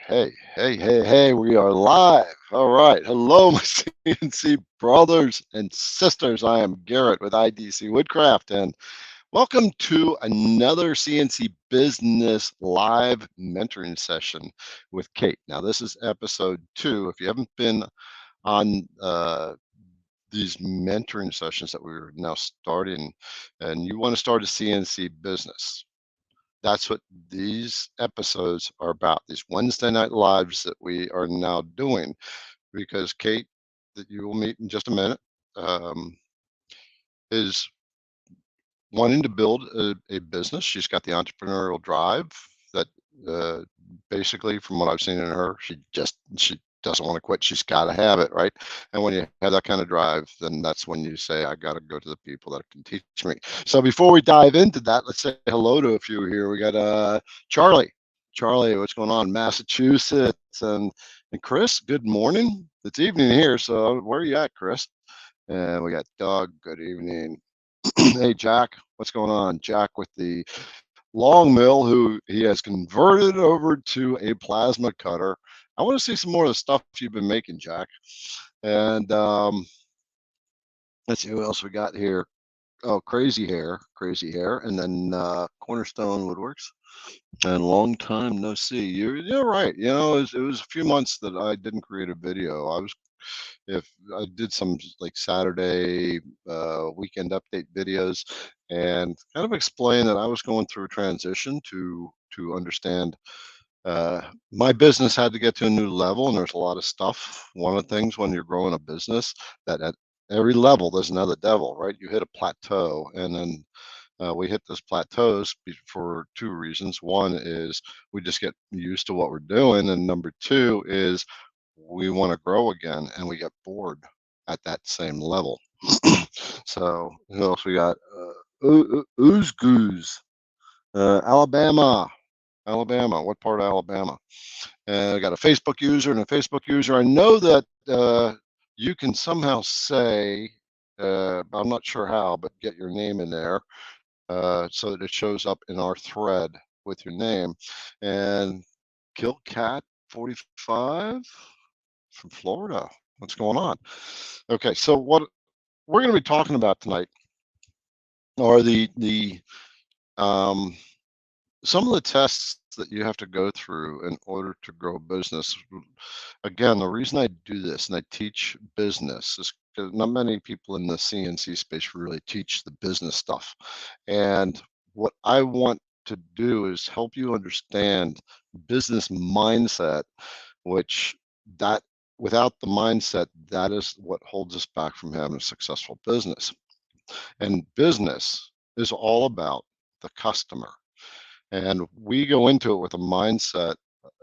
Hey, we are live. All right. Hello, my CNC brothers and sisters. I am Garrett with IDC Woodcraft, and welcome to another CNC Business Live mentoring session with Kate. Now, this is episode 2. If you haven't been on these mentoring sessions that we're now starting, and you want to start a CNC business, that's what these episodes are about, these Wednesday night lives that we are now doing, because Kate, that you will meet in just a minute, um, is wanting to build a business. She's got the entrepreneurial drive that uh, basically, from what I've seen in her, she doesn't want to quit. She's got to have it, right? And when you have that kind of drive, then that's when you say, I got to go to the people that can teach me. So before we dive into that, let's say hello to a few here. We got Charlie. Charlie, what's going on? Massachusetts. And Chris, good morning. It's evening here. So where are you at, Chris? And we got Doug. Good evening. Hey, Jack, what's going on? Jack with the long mill, who he has converted over to a plasma cutter. I want to see some more of the stuff you've been making, Jack. And let's see who else we got here. Oh, Crazy Hair, and then Cornerstone Woodworks. And long time no see. You're right. It was a few months that I didn't create a video. If I did some like Saturday weekend update videos and kind of explain that I was going through a transition to understand my business had to get to a new level, and there's a lot of stuff. One of the things when you're growing a business, that at every level there's another devil, right? You hit a plateau, and then we hit those plateaus for two reasons. One is we just get used to what we're doing, and number two is we want to grow again, and we get bored at that same level. So who else we got? Ooze Goose, Alabama. Alabama. What part of Alabama? And I got a Facebook user and a Facebook user. I know that you can somehow say, I'm not sure how, but get your name in there so that it shows up in our thread with your name. And Kill Cat 45 from Florida. What's going on? Okay, so what we're going to be talking about tonight are the some of the tests that you have to go through in order to grow a business. Again, the reason I do this and I teach business is because not many people in the CNC space really teach the business stuff. And what I want to do is help you understand business mindset, which that without the mindset, that is what holds us back from having a successful business. And business is all about the customer. And we go into it with a mindset,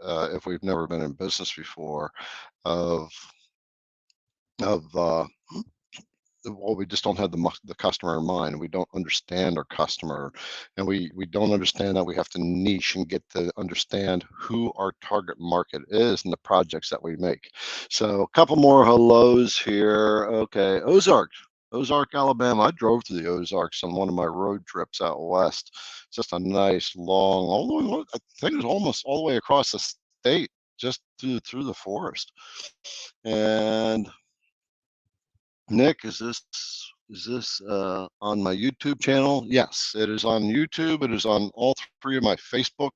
if we've never been in business before, of well, we just don't have the customer in mind. We don't understand our customer, and we don't understand that we have to niche and get to understand who our target market is and the projects that we make. So a couple more hellos here. Okay, Ozark, Alabama. I drove to the Ozarks on one of my road trips out west. It's just a nice long, I think it's almost all the way across the state, just through the forest. And Nick, is this on my YouTube channel? Yes, it is on YouTube. It is on all three of my Facebook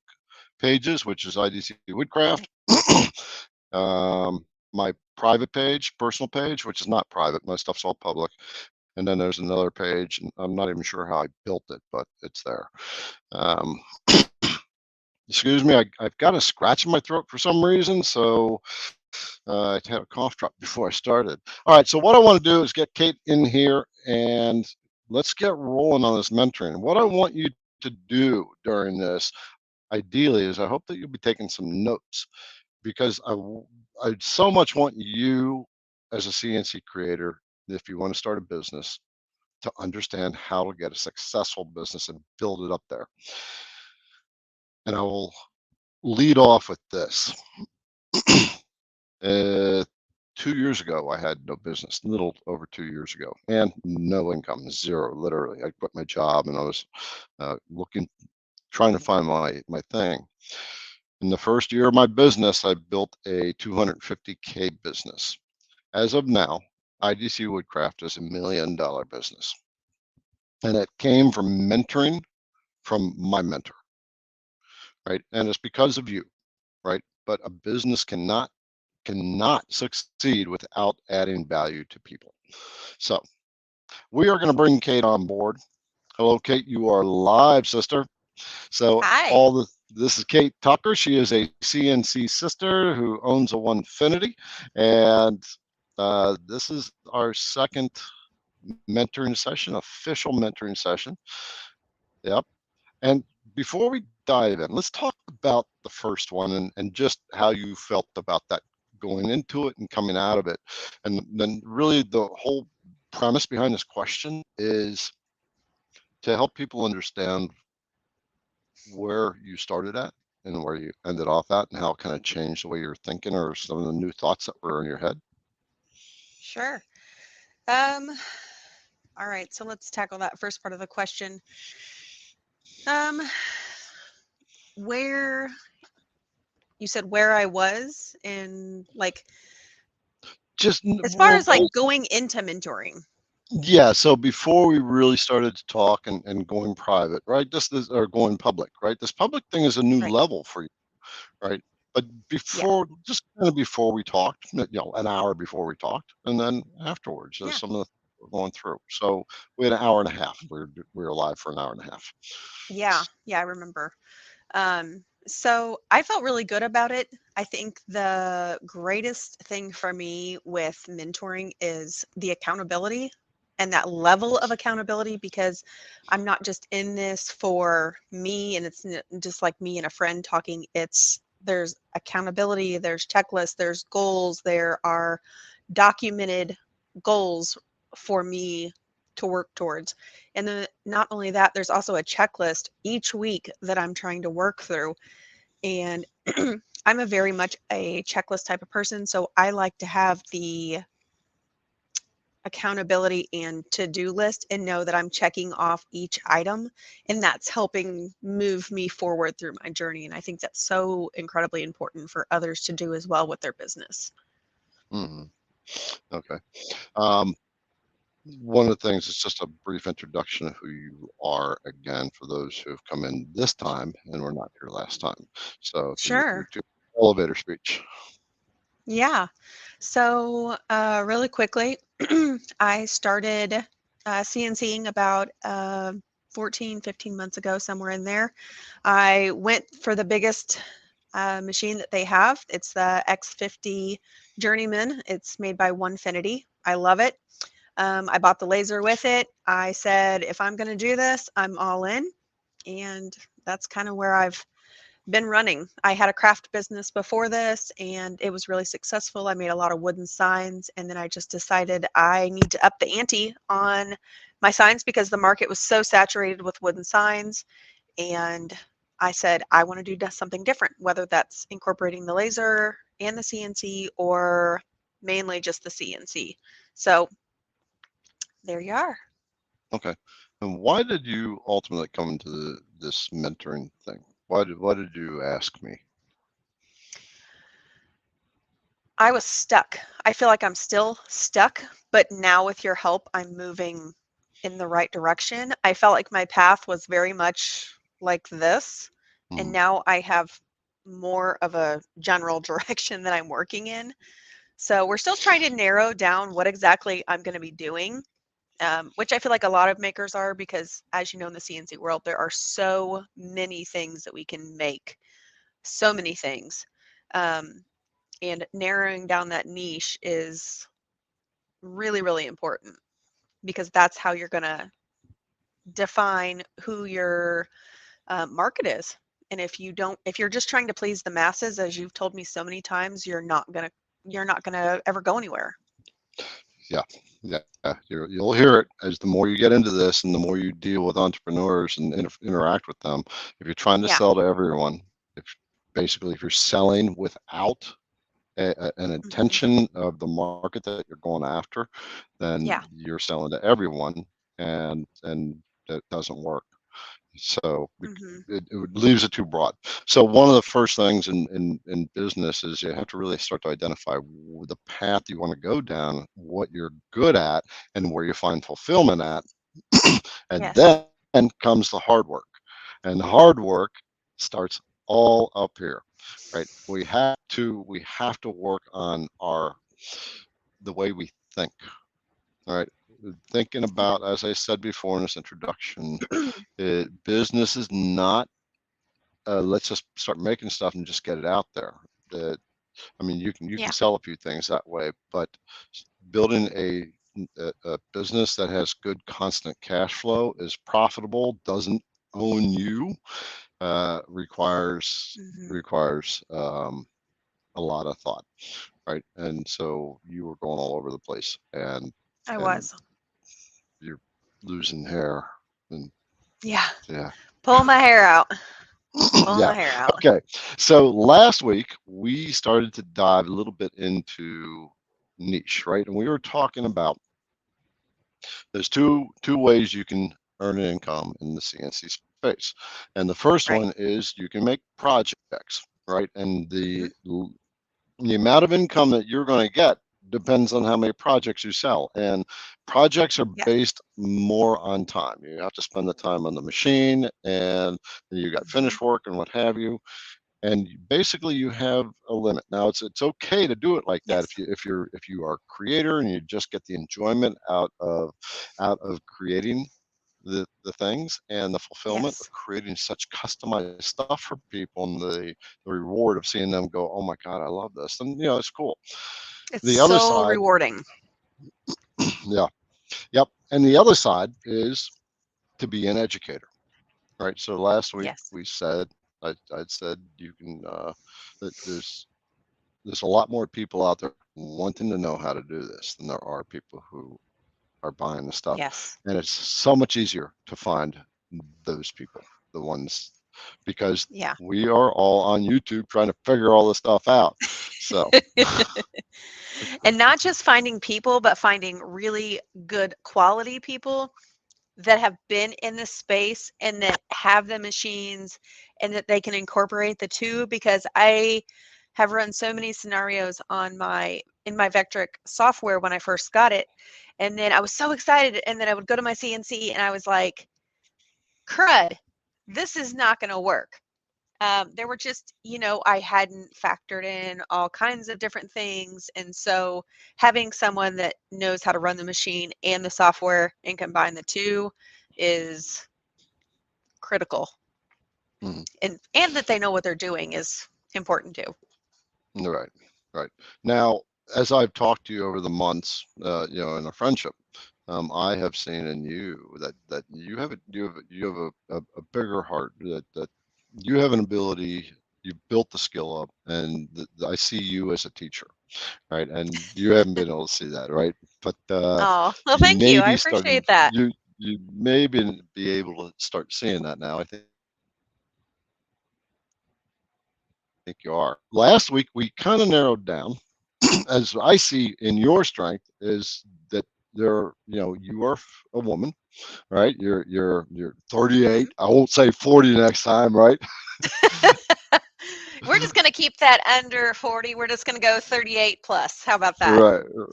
pages, which is IDC Woodcraft. My private page, personal page, which is not private. My stuff's all public. And then there's another page, and I'm not even sure how I built it, but it's there. Um, excuse me, I've got a scratch in my throat for some reason, so I had a cough drop before I started. All right, so what I want to do is get Kate in here, and let's get rolling on this mentoring. What I want you to do during this, ideally, is I hope that you'll be taking some notes, because I so much want you as a CNC creator, if you want to start a business, to understand how to get a successful business and build it up there. And I will lead off with this. 2 years ago, I had no business, a little over 2 years ago, and no income, zero, literally. I quit my job, and I was trying to find my thing. In the first year of my business, I built a 250K business. As of now, IDC Woodcraft is $1 million business. And it came from mentoring from my mentor, right? And it's because of you, right? But a business cannot succeed without adding value to people. So we are going to bring Kate on board. Hello, Kate. You are live, sister. So Hi. this is Kate Tucker. She is a CNC sister who owns a Onefinity, and this is our second mentoring session, official mentoring session. Yep. And before we dive in, let's talk about the first one and just how you felt about that going into it and coming out of it. And then really the whole premise behind this question is to help people understand where you started at and where you ended off at and how it kind of changed the way you're thinking or some of the new thoughts that were in your head. Sure. Um, all right, so let's tackle that first part of the question. Um, where you said where I was in like Just as far as well, like going into mentoring. yeah. So before we really started to talk and going private, right? This is or going public, right? This public thing is a new Right. level for you, right? But Yeah. before, just kind of before we talked, an hour before we talked, and then afterwards, Yeah. some of the we're going through. So we had an hour and a half. We were live for an hour and a half. Yeah. Yeah, I remember. So I felt really good about it. I think the greatest thing for me with mentoring is the accountability and that level of accountability because I'm not just in this for me and it's just like me and a friend talking. It's there's accountability, there's checklists, there's goals, there are documented goals for me to work towards. And then not only that, there's also a checklist each week that I'm trying to work through. And I'm a very much a checklist type of person. So I like to have the accountability and to do list and know that I'm checking off each item. And that's helping move me forward through my journey. And I think that's so incredibly important for others to do as well with their business. Hmm. Okay. Um, One of the things is just a brief introduction of who you are again for those who have come in this time and were not here last time. So if you Sure. your elevator speech. Yeah. So, really quickly, I started CNCing about 14, 15 months ago, somewhere in there. I went for the biggest machine that they have. It's the X50 Journeyman. It's made by Onefinity. I love it. I bought the laser with it. I said, if I'm going to do this, I'm all in. And that's kind of where I've been running. I had a craft business before this and it was really successful. I made a lot of wooden signs and then I just decided I need to up the ante on my signs because the market was so saturated with wooden signs. And I said, I want to do something different, whether that's incorporating the laser and the CNC or mainly just the CNC. So there you are. Okay. And why did you ultimately come into this mentoring thing? Why did you ask me? I was stuck. I feel like I'm still stuck, but now with your help, I'm moving in the right direction. I felt like my path was very much like this, and Hmm. now I have more of a general direction that I'm working in. So we're still trying to narrow down what exactly I'm going to be doing, which I feel like a lot of makers are because, as you know, in the CNC world, there are so many things that we can make, so many things. Um, and narrowing down that niche is really, really important because that's how you're going to define who your market is. And if you're just trying to please the masses, as you've told me so many times, you're not gonna ever go anywhere. Yeah. Yeah. You'll hear it as the more you get into this and the more you deal with entrepreneurs and interact with them. If you're trying to Yeah. sell to everyone, if basically if you're selling without an Hmm. intention of the market that you're going after, then Yeah. you're selling to everyone, and that doesn't work. So Mhm. it leaves it too broad. So one of the first things in business is you have to really start to identify the path you want to go down, what you're good at, and where you find fulfillment at. And Yes. then comes the hard work. And the hard work starts all up here, right? We have to work on the way we think. All right. Thinking Yep. about, as I said before in this introduction, business is not let's just start making stuff and just get it out there. Uh, I mean, you can Yeah. sell a few things that way, but building a business that has good constant cash flow, is profitable, doesn't own you, requires Mhm. requires a lot of thought, right? And so you were going all over the place, I and was. you're losing hair, and Yeah. yeah. Pull my hair out. Pull Yeah. my hair out. Okay. So last week we started to dive a little bit into niche, right? And we were talking about there's two ways you can earn an income in the CNC space. And the first Right. one is you can make projects, right? And Mhm. the amount of income that you're going to get depends on how many projects you sell. And projects are Yes. based more on time. You have to spend the time on the machine, and you got Mhm. finish work and what have you, and basically you have a limit. Now it's okay to do it like that Yes. if you are a creator and you just get the enjoyment out of creating the things, and the fulfillment of Yes. creating such customized stuff for people, and the reward of seeing them go, oh my god, I love this, and it's cool. It's The other so side, rewarding. yeah, yep, and the other side is to be an educator, right? So last week Yes. we said, I'd said you can that there's a lot more people out there wanting to know how to do this than there are people who are buying the stuff. Yes. And it's so much easier to find those people, the ones, because Yeah. we are all on YouTube trying to figure all this stuff out. So, And not just finding people, but finding really good quality people that have been in the space and that have the machines and that they can incorporate the two, because I have run so many scenarios on my in my Vectric software when I first got it, and then I was so excited, and then I would go to my CNC and I was like, crud, this is not going to work. There were just, I hadn't factored in all kinds of different things. And so having someone that knows how to run the machine and the software and combine the two is critical. mm, And that they know what they're doing is important too. right, right. Now, as I've talked to you over the months, in a friendship, I have seen in you that you have a bigger heart, that you have an ability. You built the skill up, and I see you as a teacher, right? And you haven't been able to see that, right? But Oh, well, you thank you. may I be starting. appreciate that. You may be able to start seeing that now. I think you are. Last week we kind of narrowed down, as I see in your strength, is that you are a woman, right? You're 38. I won't say 40 next time, right? We're just going to keep that under 40. We're just going to go 38 plus. How about that?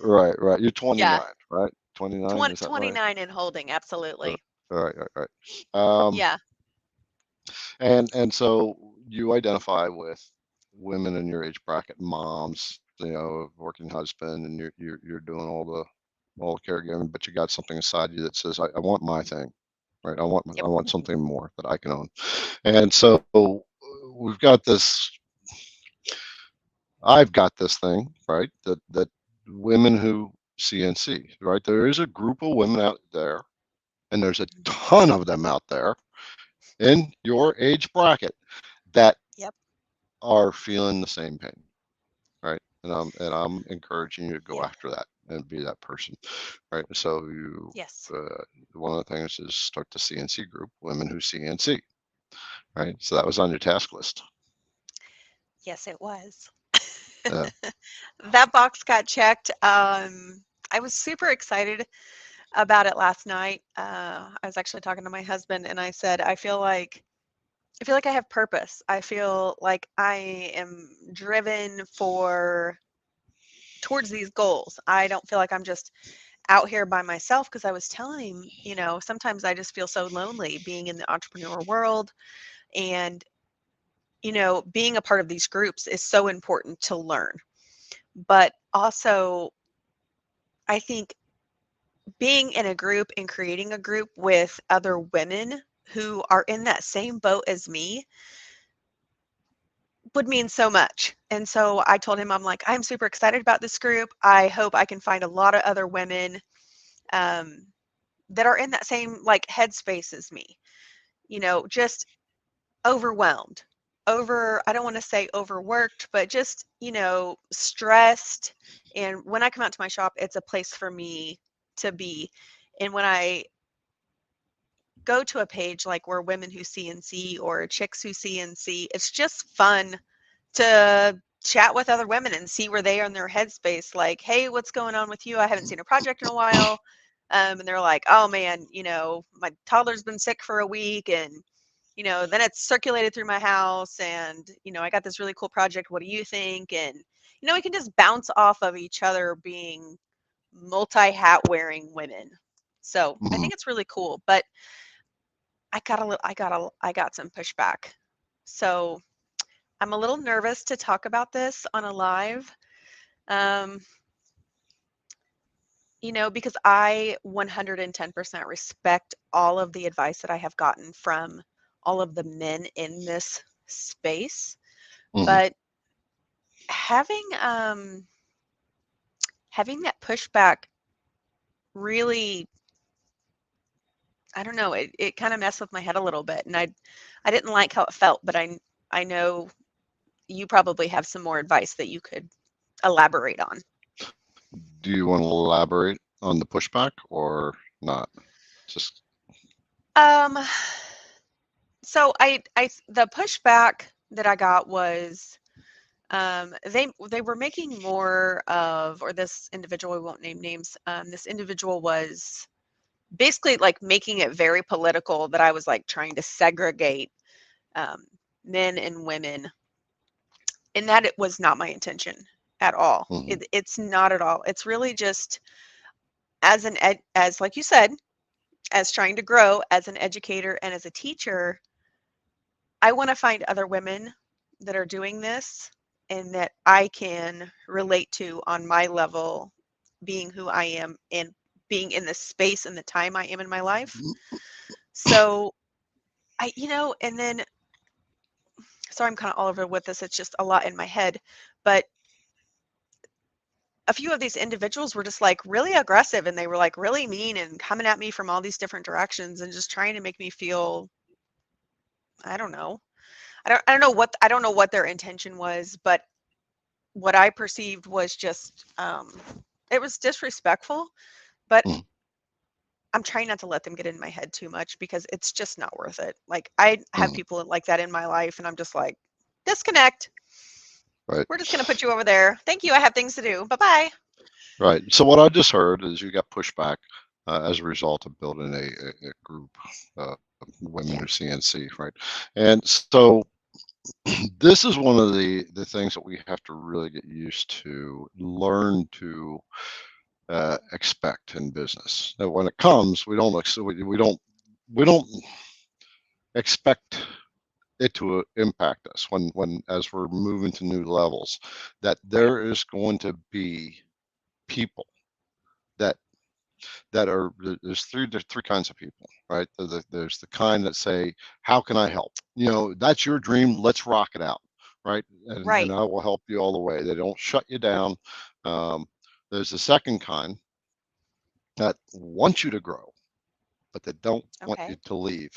Right, right. You're Yeah. 29, right? 29, is that right? 29 and holding. Uh, Absolutely. right. Um, Yeah. and so you identify with women in your age bracket, moms, working husband, and you're doing all the caregiving, but you got something inside you that says, I want my thing, right? I Yep. want something more that I can own. And so we've got this I've got this thing, right? That women who CNC, right? There is a group of women out there, and there's a Mhm. ton of them out there in your age bracket that Yep. are feeling the same pain, right? And I'm encouraging you to go Yep. after that and be that person, right? So Yes. one of the things is start the CNC group, women who CNC, right? So that was on your task list. Yes, it was. Uh, That box got checked. I was super excited about it last night. I was actually talking to my husband, and I said, I feel like I have purpose. I feel like I am driven for towards these goals. I don't feel like I'm just out here by myself because I was telling him, sometimes I just feel so lonely being in the entrepreneur world. And, being a part of these groups is so important to learn. But also, I think being in a group and creating a group with other women who are in that same boat as me would mean so much. And so I told him, I'm like, I'm super excited about this group. I hope I can find a lot of other women um, that are in that same like headspace as me, just overwhelmed, I don't want to say overworked, but just, stressed. And when I come out to my shop, it's a place for me to be. And when I go to a page like where women who CNC or chicks who CNC, it's just fun to chat with other women and see where they are in their headspace. Like, hey, what's going on with you? I haven't seen a project in a while. And they're like, oh man, my toddler's been sick for a week, and then it's circulated through my house, and I got this really cool project. What do you think? And we can just bounce off of each other, being multi-hat wearing women. So I Mhm. think it's really cool. But I got some pushback. So I'm a little nervous to talk about this on a live, um, because I 110% respect all of the advice that I have gotten from all of the men in this space. Mhm. But having that pushback really, I don't know, it kind of messed with my head a little bit, and I didn't like how it felt. But I know you probably have some more advice that you could elaborate on. Do you want to elaborate on the pushback or not? Just Um, so the pushback that I got was they were making more of, or this individual, we won't name names. This individual was basically like making it very political, that I was like trying to segregate um, men and women, and that it was not my intention at all. mhm. It's not at all. It's really just as like you said, as trying to grow as an educator and as a teacher. I want to find other women that are doing this and that I can relate to on my level, being who I am and being in the space and the time I am in my life. So and then, sorry, I'm kind of all over with this. It's just a lot in my head. But a few of these individuals were just like really aggressive, and they were like really mean and coming at me from all these different directions and just trying to make me feel, I don't know. I don't know what their intention was, but what I perceived was just it was disrespectful. But Mhm. I'm trying not to let them get in my head too much, because it's just not worth it. Like, I have Mhm. people like that in my life, and I'm just like, disconnect. Right. We're just gonna put you over there. Thank you. I have things to do. Bye bye. Right. So what I just heard is you got pushback as a result of building a group, women who Yeah. CNC, right? And so this is one of the things that we have to really get used to, learn to expect in business. Now, when it comes, we don't expect it to impact us when as we're moving to new levels. That Right. there is going to be people that there's three kinds of people, right? There's the kind that say, how can I help? That's your dream, let's rock it out, right? And Right. I will help you all the way. They don't shut you down. um, there's the second kind that want you to grow, but they don't want you Okay. to leave,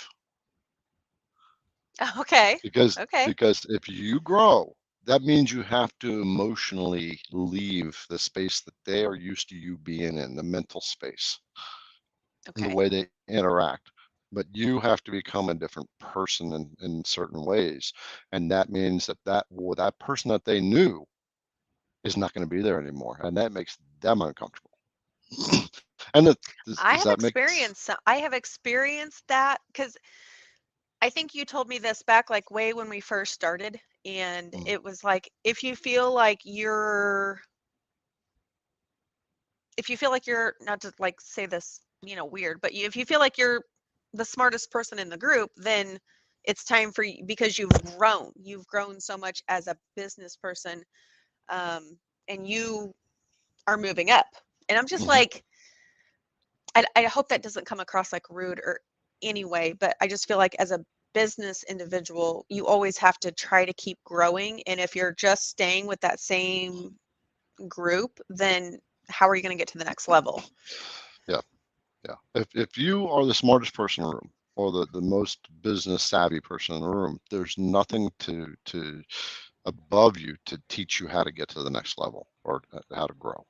Okay. because Okay. if you grow, that means you have to emotionally leave the space that they are used to you being in, the mental space and the Okay. way they interact. But you have to become a different person in certain ways. And that means that person that they knew is not going to be there anymore. And that makes them uncomfortable. And I does have that make experienced that because I think you told me this back like way when we first started, and mm, it was like if you feel like you're not to like say this, weird, but if you feel like you're the smartest person in the group, then it's time for you because you've grown so much as a business person, um, and you are moving up. And I'm just mhm. like, I hope that doesn't come across like rude or anyway, but I just feel like as a business individual, you always have to try to keep growing. And if you're just staying with that same group, then how are you going to get to the next level? Yeah, yeah. If you are the smartest person in the room or the most business savvy person in the room, there's nothing to above you to teach you how to get to the next level or how to grow,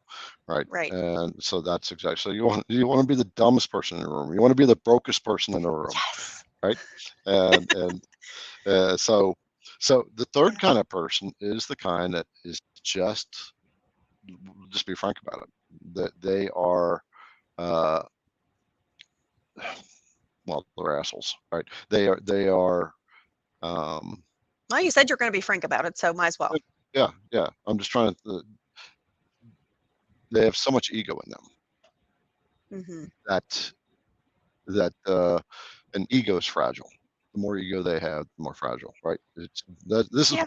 right? Right. And so that's exactly, so you want to be the dumbest person in the room. You want to be the brokest person in the room, Yes. right? And so the third Yeah. kind of person is the kind that is just be frank about it, that they are uh well, they're assholes, right? They are um Well, you said you're going to be frank about it, so might as well. yeah, yeah. I'm just trying to they have so much ego in them Hmm. that that an ego is fragile. The more ego they have, the more fragile, right? This is Yeah.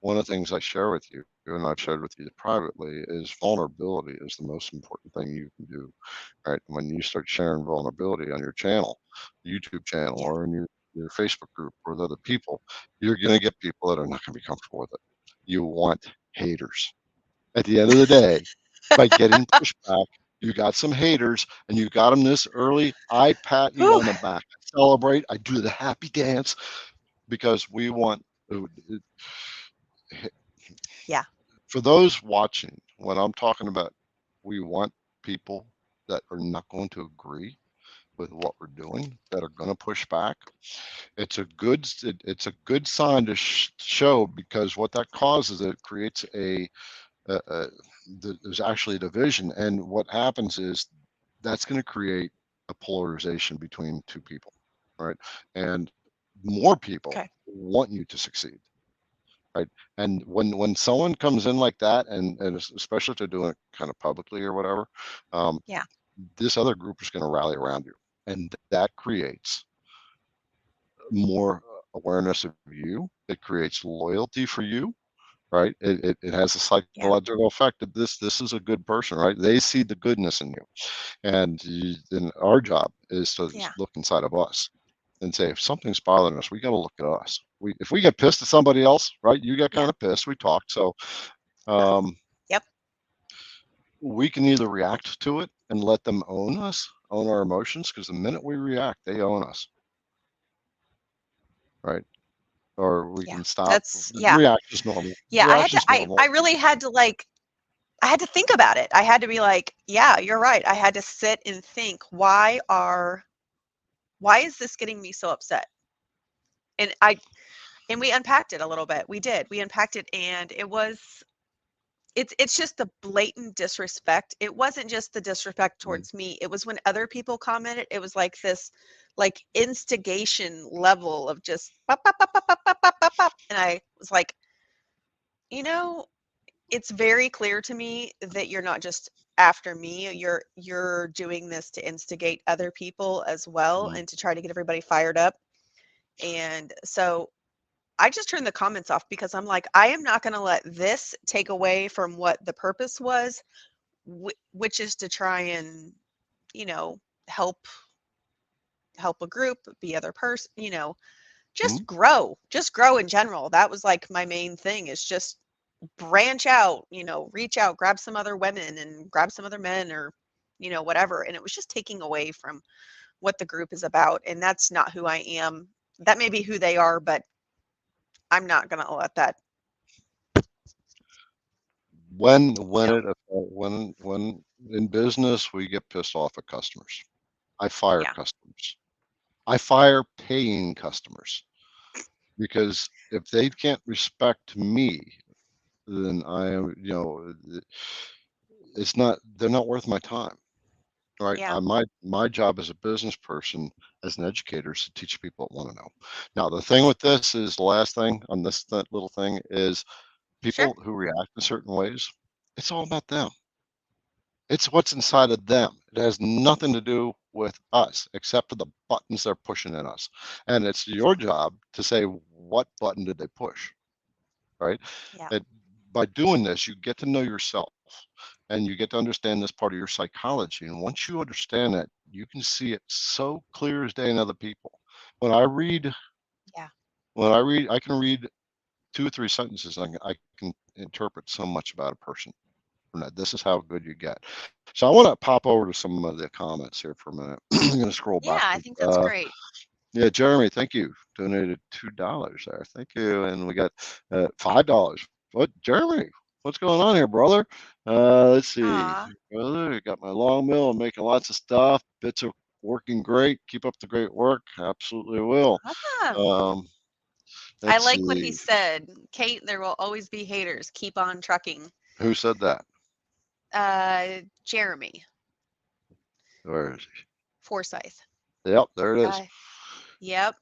one of the things I share with you, and I've shared with you privately, is vulnerability is the most important thing you can do, right? When you start sharing vulnerability on your channel, YouTube channel, Yeah. or in your Facebook group with other people, you're going to get people that are not going to be comfortable with it. You want haters. At the end of the day, by getting pushback, you got some haters and you got them this early. I pat you Whew. on the back. I celebrate. I do the happy dance because we want, Yeah. for those watching, when I'm talking about we want people that are not going to agree with what we're doing, that are going to push back. It's a good sign to show, because what that causes, it creates uh, uh, there's actually a division, and what happens is that's going to create a polarization between two people, right? And more people Okay. want you to succeed, right? And when someone comes in like that, and especially if they're doing it kind of publicly or whatever, um, Yeah. this other group is going to rally around you, and that creates more awareness of you. It creates loyalty for you, right? It has a Yeah. psychological effect that this is a good person, right? They see the goodness in you, and our job is to Yeah. look inside of us and say, if something's bothering us, we got to look at us. If we get pissed at somebody else, right? You get Yeah. kind of pissed. We talked, so Uh, um, yep. we can either react to it and let them own us, own our emotions, because the minute we react, they own us, right? Or we Yeah. can stop. That's yeah. React is normal. Yeah. React is I normal. really had to like I had to think about it. I had to be like, yeah, you're right. I had to sit and think, why is this getting me so upset? And we unpacked it a little bit. We did. We unpacked it, and it's just the blatant disrespect. It wasn't just the disrespect Mm, towards me. It was when other people commented, it was like this like instigation level of just pop, pop, pop, pop, pop, pop, pop, pop, pop. And I was like, you know, it's very clear to me that you're not just after me. You're doing this to instigate other people as well mm, and to try to get everybody fired up. And so I just turned the comments off because I'm like, I am not going to let this take away from what the purpose was, which is to try and, you know, help a group, be other person, mm. just grow in general. That was like my main thing is just branch out, reach out, grab some other women and grab some other men or, whatever. And it was just taking away from what the group is about. And that's not who I am. That may be who they are, but I'm not going to let that, you know, When in business we get pissed off at customers, I fire yeah, customers. I fire paying customers, because if they can't respect me, then I am, it's not, they're not worth my time. right? Yeah. My job as a business person, as an educator, is to teach people that want to know. Now, the thing with this is the last thing on this little thing is Sure. people who react in certain ways. It's all about them. It's what's inside of them. It has nothing to do with us, except for the buttons they're pushing in us. And it's your job to say, what button did they push, right? Yeah. It, by doing this, you get to know yourself and you get to understand this part of your psychology. And once you understand that, you can see it so clear as day in other people. When I read, Yeah. I can read 2 or 3 sentences and I can interpret so much about a person. This is how good you get. So I want to pop over to some of the comments here for a minute. I'm going to scroll Yeah, I backward. think that's great. Yeah, Jeremy, thank you. Donated $2 there. Thank you. And we got $5. What, Jeremy? What's going on here, brother? Let's see, Aw, brother. I got my long mill. I'm making lots of stuff. Bits are working great. Keep up the great work. Absolutely will. awesome. Um, I let's like what he see. said. Kate, there will always be haters. Keep on trucking. Who said that? Jeremy Where is Forsyth. he? Yep, there it is. Uh, yep.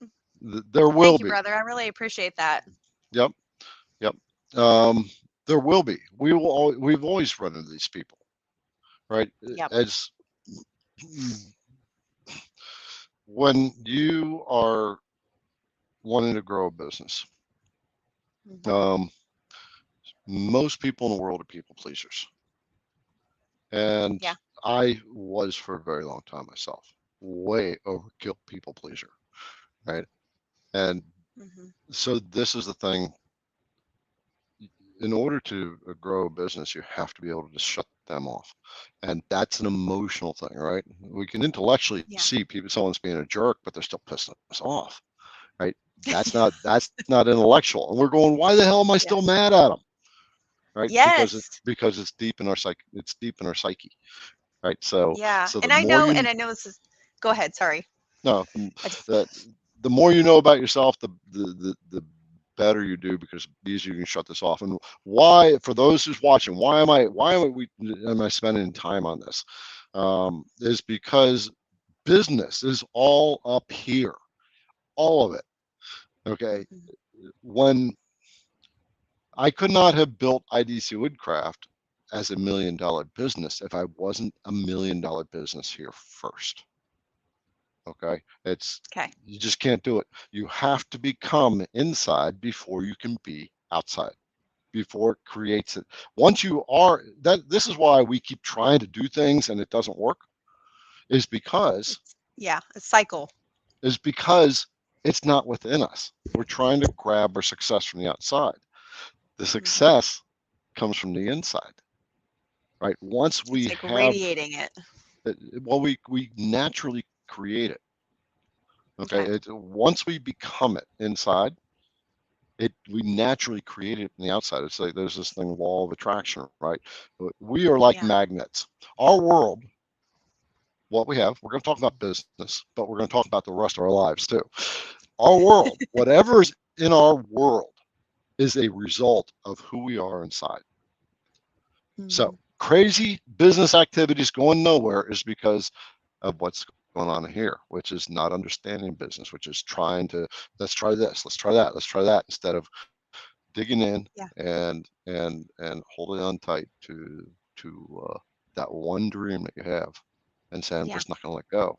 There will Thank you, be. brother. I really appreciate that. Yep. Yep. Um, there will be. We've always run into these people, right? Yep. As when you are wanting to grow a business, Hmm. um, most people in the world are people pleasers, and Yeah. I was for a very long time myself, way overkill people pleaser, right? And Hmm. so this is the thing. In order to grow a business, you have to be able to just shut them off. And that's an emotional thing, right? We can intellectually Yeah. see people, someone's being a jerk, but they're still pissing us off, right? Yeah. That's not intellectual. And we're going, why the hell am I Yeah. still mad at them? Right? Yes. Because it's deep in our psyche, right? So Yeah. so the And I more know, you and I know this is, go ahead. Sorry. no I just, the, the more you know about yourself, the better you do, because the easier you can shut this off. And why, for those who's watching, am I spending time on this? Is because business is all up here, all of it. Okay, mhm. when I could not have built IDC Woodcraft as $1 million business if I wasn't $1 million business here first. Okay, it's Okay. you just can't do it. You have to become inside before you can be outside, before it creates it. Once you are that, this is why we keep trying to do things and it doesn't work, is because Yeah. A cycle. is because it's not within us. We're trying to grab our success from the outside. The Hmm. success comes from the inside, right? Once It's we like have radiating it. it, well, we naturally create it. Okay, Okay. once we become it inside, we naturally create it in the outside. It's like there's this thing, law of attraction, right? We are like Yeah. magnets. Our world, what we have, we're going to talk about business, but we're going to talk about the rest of our lives too. Our world, whatever is in our world, is a result of who we are inside. So Hmm. crazy business activities going nowhere is because of what's going on here, which is not understanding business, which is trying to, let's try this, let's try that, let's try that, instead of digging in Yeah. and holding on tight to that one dream that you have, and saying, I'm Yeah. just not going to let go.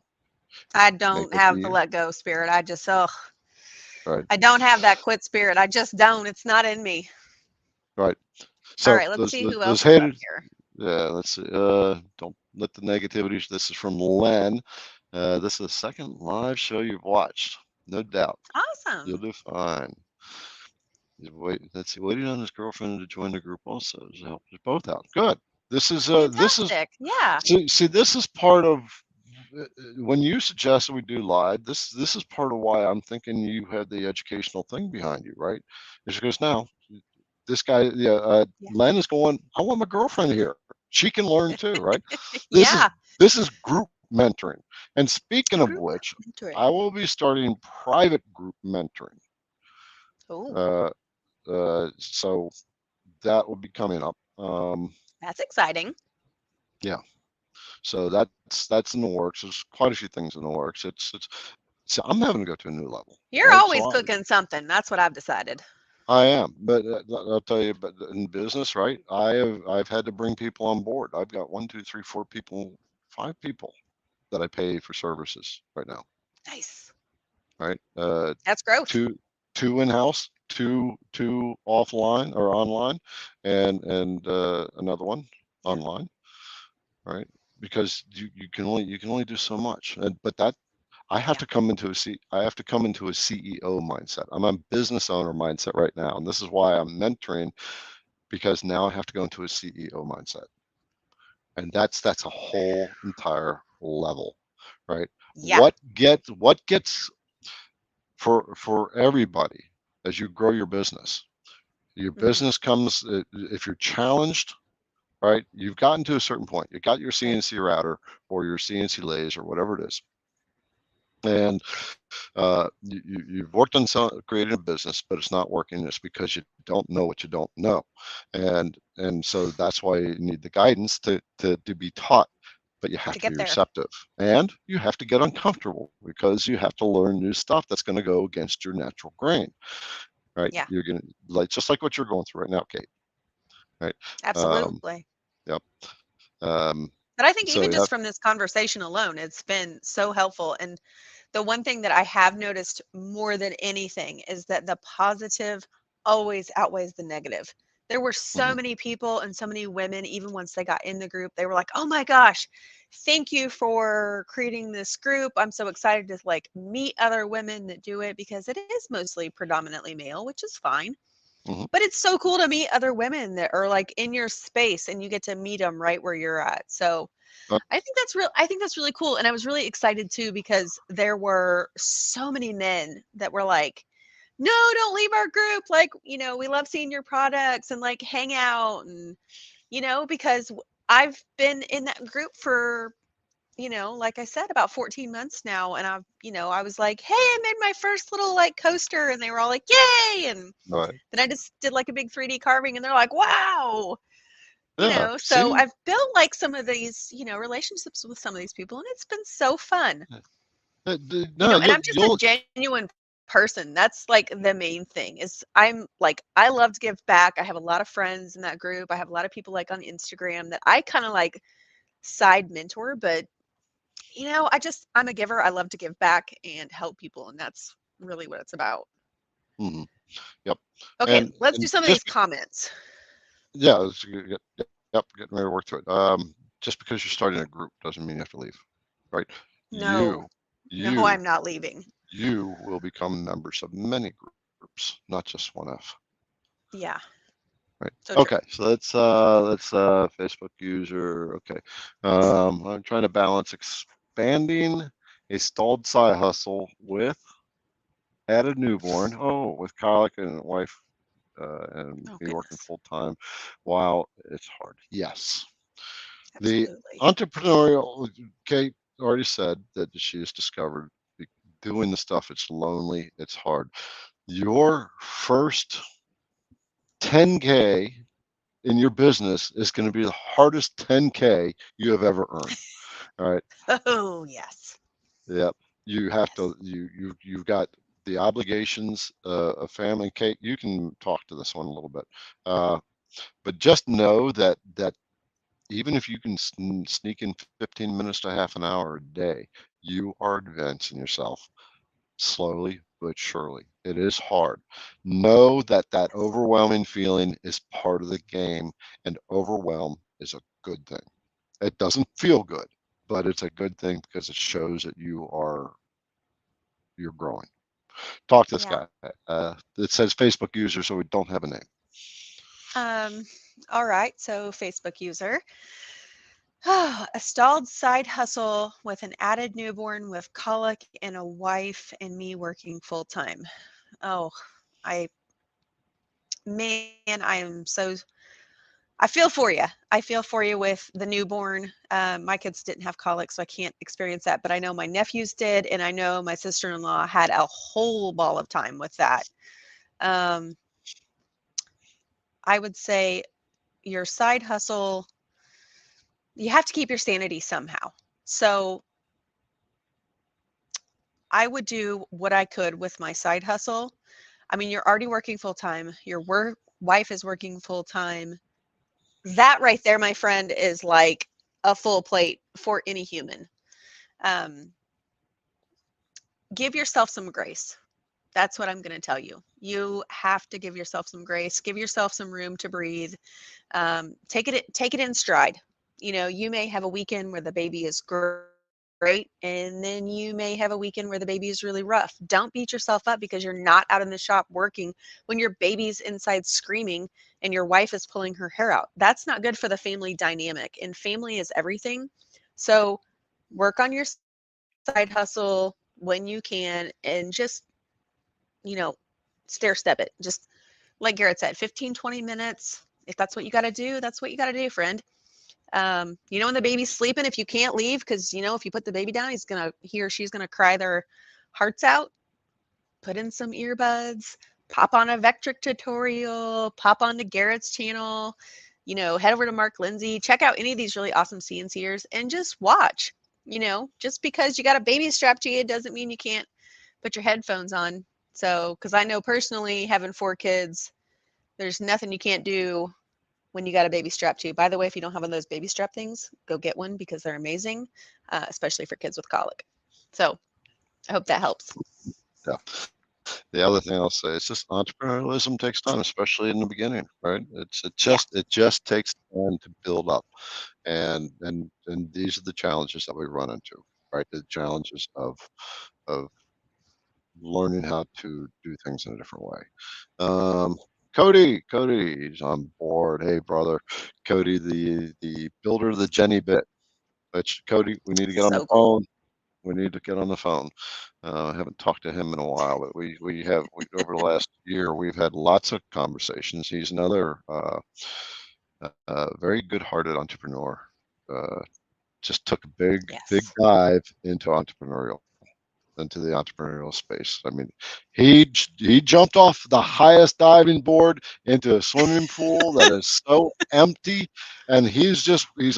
I Make don't it have the be let go spirit. I just, ugh, right, I don't have that quit spirit. I just don't. It's not in me. right. All So right. Let's see who those else is up haters, here. yeah. Let's see. Don't let the negativity. This is from Len. This is the second live show you've watched, no doubt. You'll Awesome. do fine. Let's see. Waiting on his girlfriend to join the group also to help us both out. Good. This is Fantastic. Yeah. see, this is part of when you suggested we do live. This is part of why I'm thinking you had the educational thing behind you, right? Is because now this guy, yeah, Yeah. Len is going, I want my girlfriend here. She can learn too, right? This is Yeah. this is group mentoring. And speaking of Group which, I mentoring. will be starting private group mentoring. Oh, Uh, so that will be coming up. that's exciting. Yeah. So that's in the works. There's quite a few things in the works. So I'm having to go to a new level, You're right? always cooking something. That's what I've decided. I am, but I'll tell you, but in business, right? I've had to bring people on board. I've got one, two, three, four people, five people that I pay for services right now, Nice. right? That's growth. Two in-house, two offline or online, and another one Yeah. online, right? Because you can only do so much, but that I have Yeah. to come into I have to come into a CEO mindset. I'm a business owner mindset right now, and this is why I'm mentoring, because now I have to go into a CEO mindset, and that's a whole entire level, right? Yeah. What gets for everybody as you grow your business? Your Hmm. business comes if you're challenged, right? You've gotten to a certain point. You got your Right. CNC router or your CNC lathe or whatever it is, and you've worked on creating a business, but it's not working. It's because you don't know what you don't know, and so that's why you need the guidance to be taught. But you have To to be get there. receptive, and you have to get uncomfortable because you have to learn new stuff that's going to go against your natural grain, right? Yeah. You're going to like just like what you're going through right now, Kate, right? Um, Absolutely. yep. Um, But I think so even you just have. from this conversation alone, it's been so helpful. And the one thing that I have noticed more than anything is that the positive always outweighs the negative. There were so Mhm, many people and so many women, even once they got in the group, they were like, "Oh my gosh, thank you for creating this group. I'm so excited to like meet other women that do it because it is mostly predominantly male, which is fine. mhm. But it's so cool to meet other women that are like in your space and you get to meet them right where you're at." So Uh, I think that's really cool, and I was really excited too because there were so many men that were like, "No, don't leave our group. Like, we love seeing your products and like hang out and because I've been in that group for, like I said, about 14 months now, and I was like, "Hey, I made my first little like coaster," and they were all like, "Yay!" And right. then I just did like a big 3D carving, and they're like, "Wow." Yeah. So See. I've built like some of these, relationships with some of these people, and it's been so fun. No, And I'm you'll just a you'll. genuine person. That's like the main thing is I'm like I love to give back. I have a lot of friends in that group. I have a lot of people like on Instagram that I kind of like side mentor, but I'm a giver. I love to give back and help people, and that's really what it's about. Mhm, yep. Okay, let's do And some of these just comments. yeah, yep, getting ready to work through it. Just because you're starting a group doesn't mean you have to leave, right? No, You, no, you, I'm not leaving. you will become members of many groups, not just one F, Yeah, right? so true. Okay, so let's Facebook user. Okay, I'm trying to balance expanding a stalled side hustle with added newborn. Oh, with colic and wife and Oh me working goodness, full time. While it's hard. Yes. The absolutely. entrepreneurial, Kate already said that she has discovered doing the stuff, it's lonely, it's hard. Your first 10K in your business is going to be the hardest 10K you have ever earned. All right. Oh yes, Yep. You have yes. to, you've got the obligations of family. Kate, you can talk to this one a little bit. Uh, but just know that even if you can sneak in 15 minutes to half an hour a day, you are advancing yourself slowly but surely. It is hard. Know that overwhelming feeling is part of the game, and overwhelm is a good thing. It doesn't feel good, but it's a good thing because it shows that you're growing. Talk to this Yeah. guy. It says Facebook user, so we don't have a name. Um, all right. So, Facebook user. A stalled side hustle with an added newborn with colic and a wife and me working full time. Oh, I, man, I feel for you. I feel for you with the newborn. My kids didn't have colic, so I can't experience that, but I know my nephews did, and I know my sister in law had a whole ball of time with that. Um, I would say your side hustle you have to keep your sanity somehow. So I would do what I could with my side hustle. I mean, you're already working full time. Your wife is working full time. That right there, my friend, is like a full plate for any human. Um, give yourself some grace. That's what I'm going to tell you. You have to give yourself some grace. Give yourself some room to breathe. Take it in stride. You know, you may have a weekend where the baby is great, and then you may have a weekend where the baby is really rough. Don't beat yourself up because you're not out in the shop working when your baby's inside screaming and your wife is pulling her hair out. That's not good for the family dynamic, and family is everything. So work on your side hustle when you can, and just, you know, stair step it. Just like Garrett said, 15, 20 minutes. If that's what you got to do, that's what you got to do, friend. You know, when the baby's sleeping, if you can't leave, because, you know, if you put the baby down, he or she's going to cry their hearts out, put in some earbuds, pop on a Vectric tutorial, pop on to Garrett's channel, you know, head over to Mark Lindsay, check out any of these really awesome CNCers and just watch. You know, just because you got a baby strapped to you doesn't mean you can't put your headphones on. So, because I know personally, having 4 kids, there's nothing you can't do when you got a baby strap to you. By the way, if you don't have one of those baby strap things, go get one because they're amazing, especially for kids with colic. So I hope that helps. Yeah. The other thing I'll say is just entrepreneurialism takes time, especially in the beginning, right? Yeah. It just takes time to build up, and these are the challenges that we run into, right? The challenges of learning how to do things in a different way. Um, Cody's on board. Hey, brother, Cody, the builder of the Jenny bit. Which Cody, we need to get on the So cool. phone. We need to get on the phone. I haven't talked to him in a while, but over the last year we've had lots of conversations. He's another very good-hearted entrepreneur. Uh, just took a big Yes. dive into the entrepreneurial space. I mean, he jumped off the highest diving board into a swimming pool that is so empty, and he's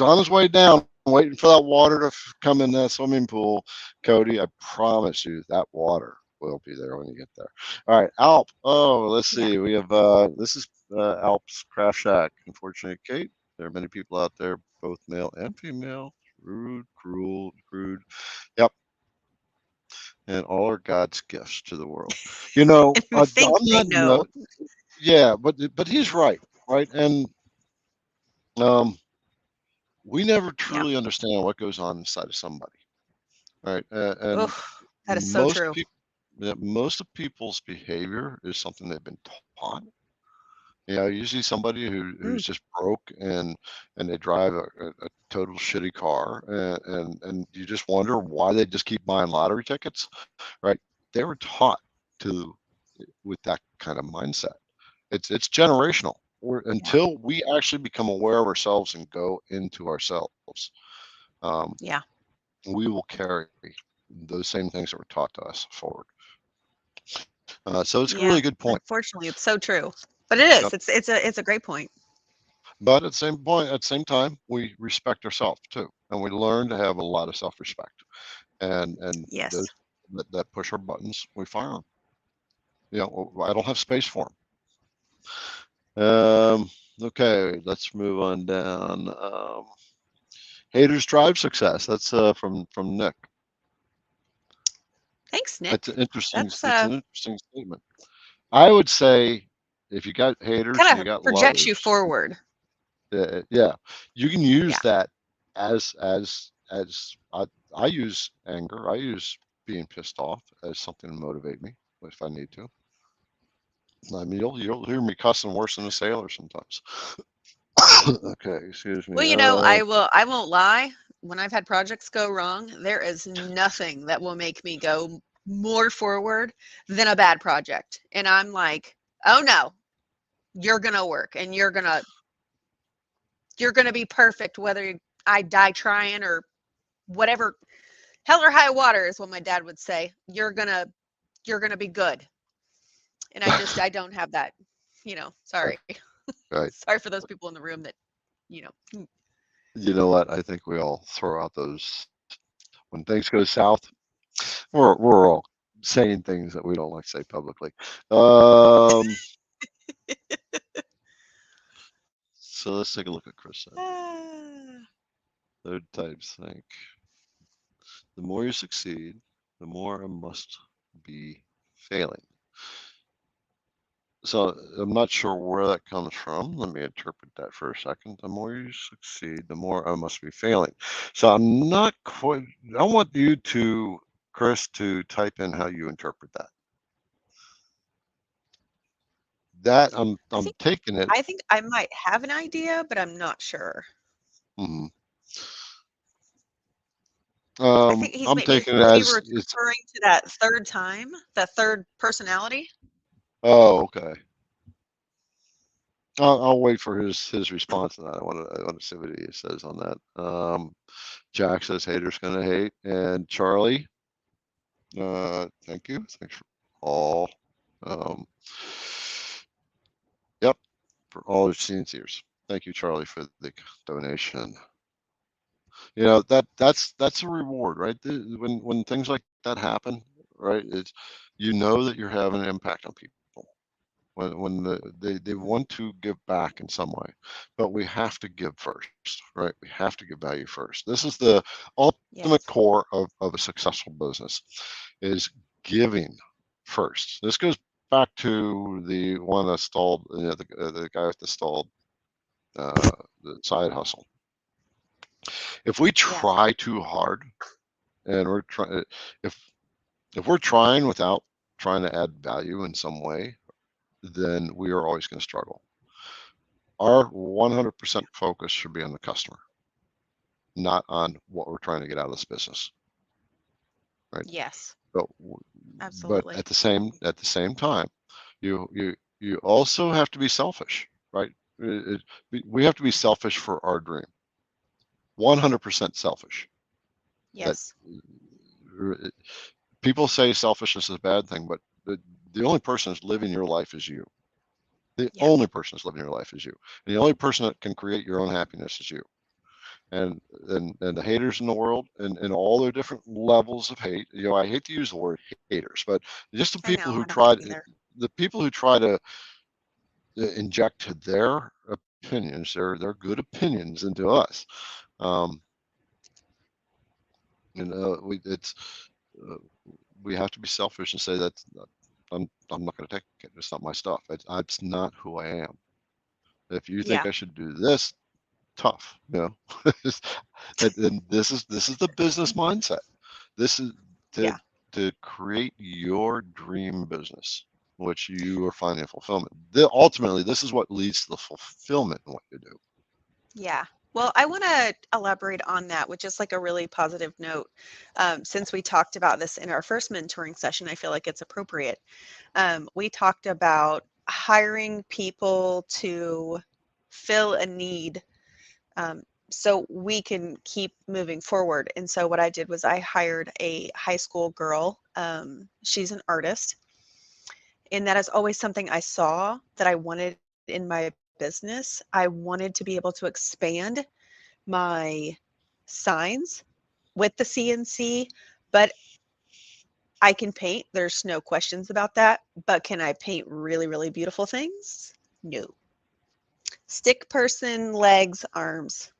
on his way down, waiting for that water to come in that swimming pool. Cody, I promise you that water will be there when you get there. All right, Alp. Oh, let's Yeah. see. We have this is Alp's Craft Shack. Unfortunately, Kate, there are many people out there, both male and female. Rude, cruel, crude. Yep, and all are God's gifts to the world. You know, And who think on they that know. note, yeah, but he's right, right, and um, we never Yeah. truly understand what goes on inside of somebody, right? And Oh, that is so most true. people, most of people's behavior is something they've been taught. You know, usually somebody who's Mm, just broke and they drive a total shitty car, and you just wonder why they just keep buying lottery tickets, right? They were taught to with that kind of mindset. It's generational. yeah. Until we actually become aware of ourselves and go into ourselves, um, Yeah. we will carry those same things that were taught to us forward. So it's a really Yeah. good point. Unfortunately, it's so true. But it is. Yep. It's a great point. But at the same time, we respect ourselves too, and we learn to have a lot of self-respect. And those Yes. that push our buttons, we fire them. You know, I don't have space for them. Okay, let's move on down. Haters drive success. That's from Nick. Thanks, That's Nick. an interesting. That's It's an interesting statement. I would say if you got haters and kind you of got projects you lovers, forward. yeah, you can use Yeah. that as I use anger. I use being pissed off as something to motivate me if I need to. I mean, you'll hear me cussing worse than a sailor sometimes. Okay, excuse me. Well, you know, I won't lie. When I've had projects go wrong, there is nothing that will make me go more forward than a bad project. And I'm like, "Oh no, you're going to work and you're going to be perfect whether I die trying or whatever. Hell or high water is what my dad would say. You're going to be good." And I don't have that, sorry. Right. Sorry for those people in the room that, you know, You know what? I think we all throw out those when things go south. We're all saying things that we don't like to say publicly. Um, so let's take a look at Chris said. Ah, Third types think the more you succeed, the more it must be failing. So I'm not sure where that comes from. Let me interpret that for a second. The more you succeed, the more I must be failing. So I'm not quite. I want you to, Chris, to type in how you interpret that. That I I'm think taking it. I think I might have an idea, but I'm not sure. Mhm. I think he's I'm maybe taking it maybe as it's. referring to that third time, the third personality. Oh, okay. I'll wait for his response to that. I want to see what he says on that. Jack says haters gonna hate, and Charlie, thank you. Thanks for all. Um, yep, for all your CNCers. Thank you, Charlie, for the donation. You know that's a reward, right? When things like that happen, right? It's you know that you're having an impact on people. They want to give back in some way, but we have to give first, right? We have to give value first. This is the ultimate Yes. core of a successful business is giving first. This goes back to the one that stalled, the guy with the stalled the side hustle. If we Yeah. try too hard and we're trying, if we're trying without trying to add value in some way, then we are always going to struggle. Our 100% focus should be on the customer, not on what we're trying to get out of this business, right? Yes. But Absolutely. at the same time, you also have to be selfish, right? We have to be selfish for our dream. 100% selfish. That Yes. people say selfishness is a bad thing, but the only person that's living your life is you. The Yeah. only person that's living your life is you. And the only person that can create your own happiness is you. and and the haters in the world and all their different levels of hate. You know, I hate to use the word haters, but just the I people know. who I don't like try it either. to inject their opinions, their good opinions into us. Um, we it's uh, we have to be selfish and say that I'm not going to take it. It's not my stuff. It's not who I am. If you think Yeah. I should do this, tough. You know, and this is the business mindset. This is to Yeah. create your dream business, which you are finding fulfillment. Ultimately, this is what leads to the fulfillment in what you do. Yeah. Well, I want to elaborate on that with just like a really positive note. Since we talked about this in our first mentoring session, I feel like it's appropriate. We talked about hiring people to fill a need, um, so we can keep moving forward. And so what I did was I hired a high school girl. She's an artist, and that is always something I saw that I wanted in my business. I wanted to be able to expand my signs with the CNC, but I can paint. There's no questions about that. But can I paint really, really beautiful things? No. Stick person, legs, arms,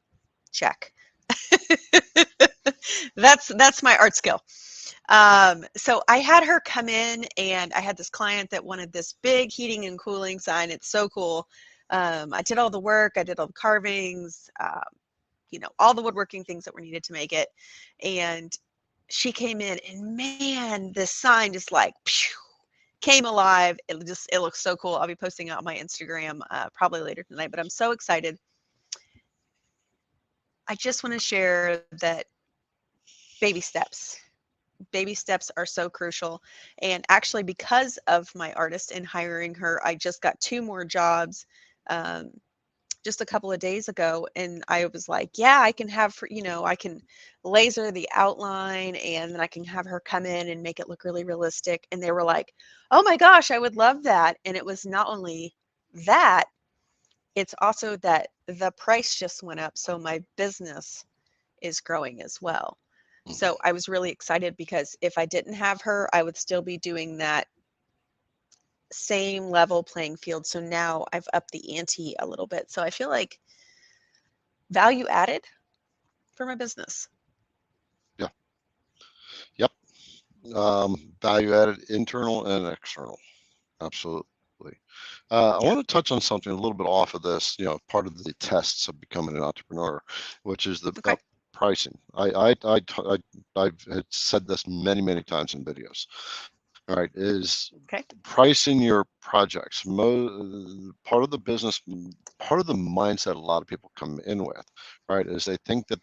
check. That's my art skill. So I had her come in, and I had this client that wanted this big heating and cooling sign. It's so cool. I did all the work. I did all the carvings. All the woodworking things that were needed to make it. And she came in, and man, this sign just like pew, came alive. It looks so cool. I'll be posting it on my Instagram probably later tonight. But I'm so excited. I just want to share that baby steps. Baby steps are so crucial. And actually, because of my artist and hiring her, I just got two more jobs. Um, just a couple of days ago, and I was like, yeah, I can I can laser the outline, and then I can have her come in and make it look really realistic. And they were like, oh my gosh, I would love that. And it was not only that, it's also that the price just went up, so my business is growing as well. Mhm. So I was really excited because if I didn't have her, I would still be doing that same level playing field. So now I've upped the ante a little bit. So I feel like value added for my business. Yeah. Yep. Value added, internal and external. Absolutely. I Yeah. want to touch on something a little bit off of this, part of the tests of becoming an entrepreneur, which is Okay. about pricing. I've had said this many, many times in videos. All right, is Okay. pricing your projects. Part of the business, part of the mindset a lot of people come in with, right, is they think that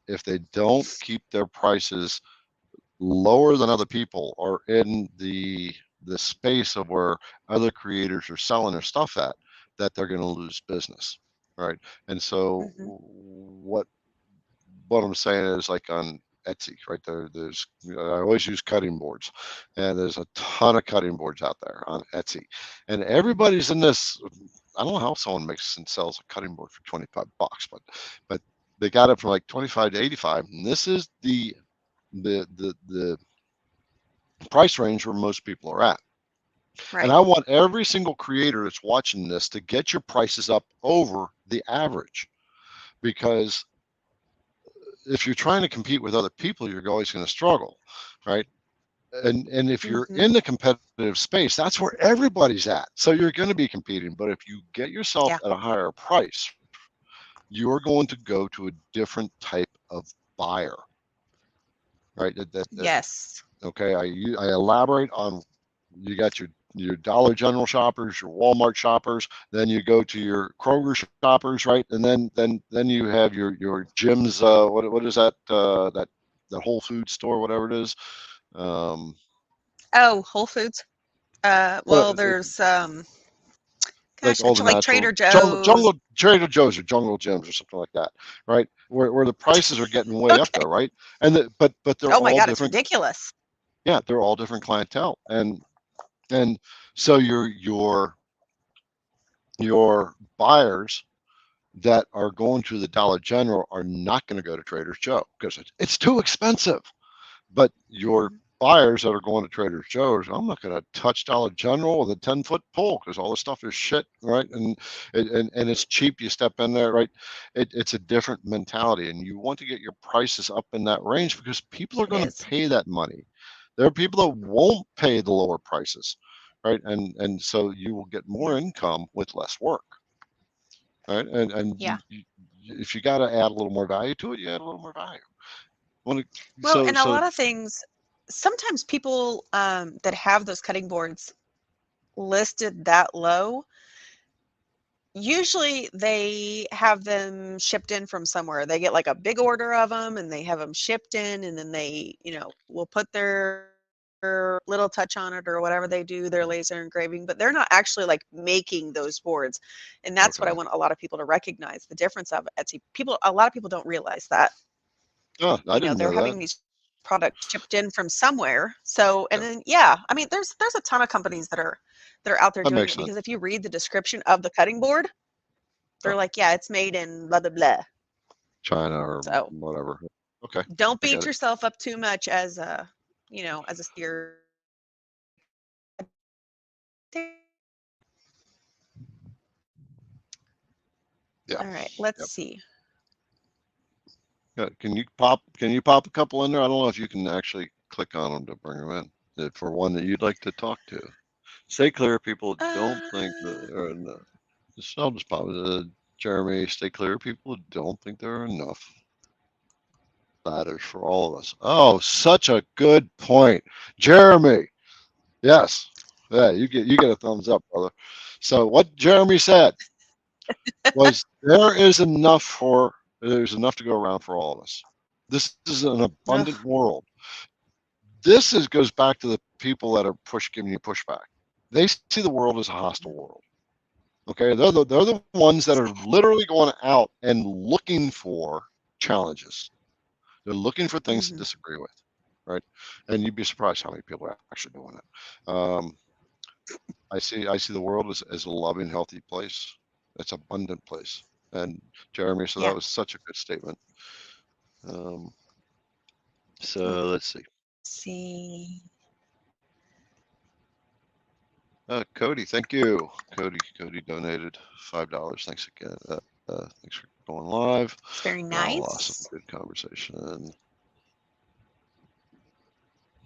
if they don't keep their prices lower than other people or in the space of where other creators are selling their stuff at, that they're going to lose business, right? And so Hmm. what I'm saying is, like on Etsy, right there's I always use cutting boards, and there's a ton of cutting boards out there on Etsy, and everybody's in this. I don't know how someone makes and sells a cutting board for 25 bucks, but they got it from like 25 to 85, and this is the price range where most people are at. And Right. I want every single creator that's watching this to get your prices up over the average, because if you're trying to compete with other people, you're always going to struggle, right? And if you're Hmm. in the competitive space, that's where everybody's at. So you're going to be competing. But if you get yourself Yeah. at a higher price, you're going to go to a different type of buyer, right? Yes. Okay, I elaborate on. You got your Dollar General shoppers, your Walmart shoppers, then you go to your Kroger shoppers, right? And then you have your Jim's. What is that Whole Food store, whatever it is. Um, Oh, Whole Foods. what Well, there's like gosh, all the like natural Trader Joe's. jungle Trader Joe's or Jungle Gyms or something like that, right? Where the prices are getting way up Okay. there, right? But they're Oh my all God, it's different. ridiculous. Yeah, they're all different clientele, and so your buyers that are going to the Dollar General are not going to go to Trader Joe because it's too expensive. But your Mhm. buyers that are going to Trader Joe's, I'm not going to touch Dollar General with a 10-foot pole because all the stuff is shit, right? And it's cheap. You step in there, right? It's a different mentality, and you want to get your prices up in that range because people are It going to is. pay that money. There are people that won't pay the lower prices, right? And so you will get more Yeah. income with less work, right? And Yeah. if you got to add a little more value to it, you add a little more value. When it, Well, so and a so lot of things, sometimes people that have those cutting boards listed that low, usually they have them shipped in from somewhere. They get like a big order of them and they have them shipped in, and then they, will put their little touch on it or whatever they do, their laser engraving, but they're not actually like making those boards. And that's what I okay, want a lot of people to recognize the difference of Etsy. A lot of people don't realize that. oh, I didn't They're know that. having these products shipped in from somewhere. So, and Yeah, then yeah, I mean, there's a ton of companies that are out there that doing makes it, sense. because if you read the description of the cutting board, Yeah, they're like, yeah, it's made in blah blah blah. China or So whatever. Okay, don't I get beat it. yourself up too much as a, as a seer. Yeah, All right, let's yep. see. Yeah, can you pop a couple in there? I don't know if you can actually click on them to bring them in. For one that you'd like to talk to. Stay clear, people don't think that, Uh, or no, I'll just pop it. Jeremy, stay clear, people don't think there are enough ladders for all of us. Oh, such a good point, Jeremy. Yes. Yeah, you get a thumbs up, brother. So what Jeremy said was there's enough to go around for all of us. This is an abundant ugh, world. Goes back to the people that are giving you pushback. They see the world as a hostile world. Okay, they're the ones that are literally going out and looking for challenges. They're looking for things to mhm. disagree with, right? And you'd be surprised how many people are actually doing it. Um, I see the world as a loving, healthy place. It's an abundant place. And Jeremy, so Yeah. that was such a good statement. Um, Let's so let's see. see. Cody, thank you. Cody donated $5. Thanks again. Thanks for going live. It's very Oh, awesome. nice. Good conversation.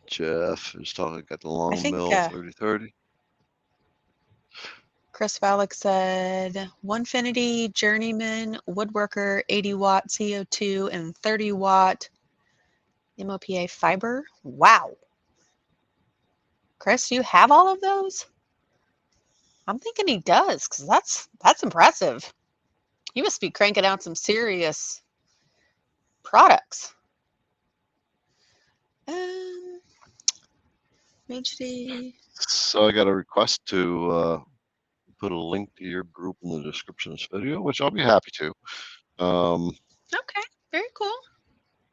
Jeff is talking, got the I long think mill 3030. Chris Valek said Onefinity Journeyman Woodworker 80 watt CO2 and 30 watt MOPA fiber. Wow. Chris, you have all of those? I'm thinking he does, because that's impressive. You must be cranking out some serious products. HD. So I got a request to put a link to your group in the description of this video, which I'll be happy to. Okay, very cool.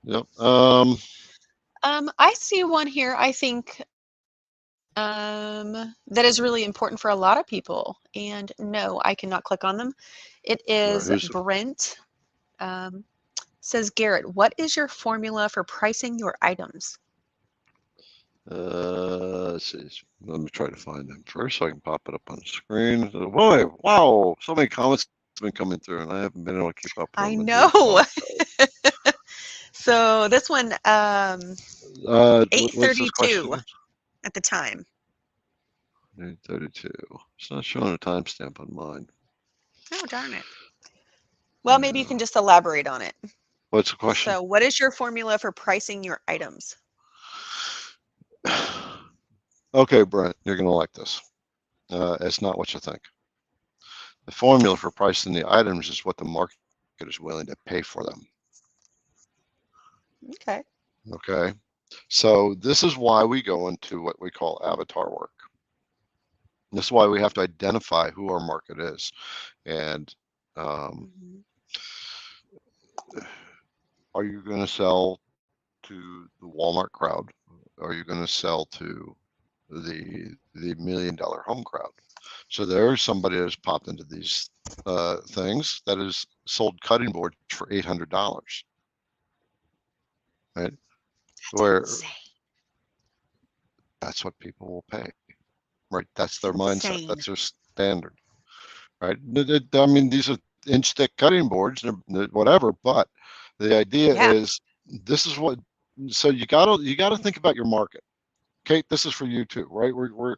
Yep. I see one here, I think, that is really important for a lot of people. And no, I cannot click on them. It is Brent. Says, Garrett, what is your formula for pricing your items? Let's see. Let me try to find them first so I can pop it up on the screen. Boy, wow, so many comments have been coming through, and I haven't been able to keep up with them. I know. So this one, what's this question? 8:32 at the time. 8:32. It's not showing a timestamp on mine. Oh, darn it. Well, maybe you can just elaborate on it. What's the question? So what is your formula for pricing your items? Okay, Brent, you're going to like this. It's not what you think. The formula for pricing the items is what the market is willing to pay for them. Okay. Okay. So this is why we go into what we call avatar work. This is why we have to identify who our market is. And are you going to sell to the Walmart crowd? Are you going to sell to the $1 million home crowd? So there's somebody that's popped into these things that has sold cutting boards for $800, right? Where that's what people will pay, right? That's their mindset. That's their standard, right? I mean, these are inch thick cutting boards, whatever. But the idea is, this is what. So you gotta think about your market. Kate, this is for you too, right? We're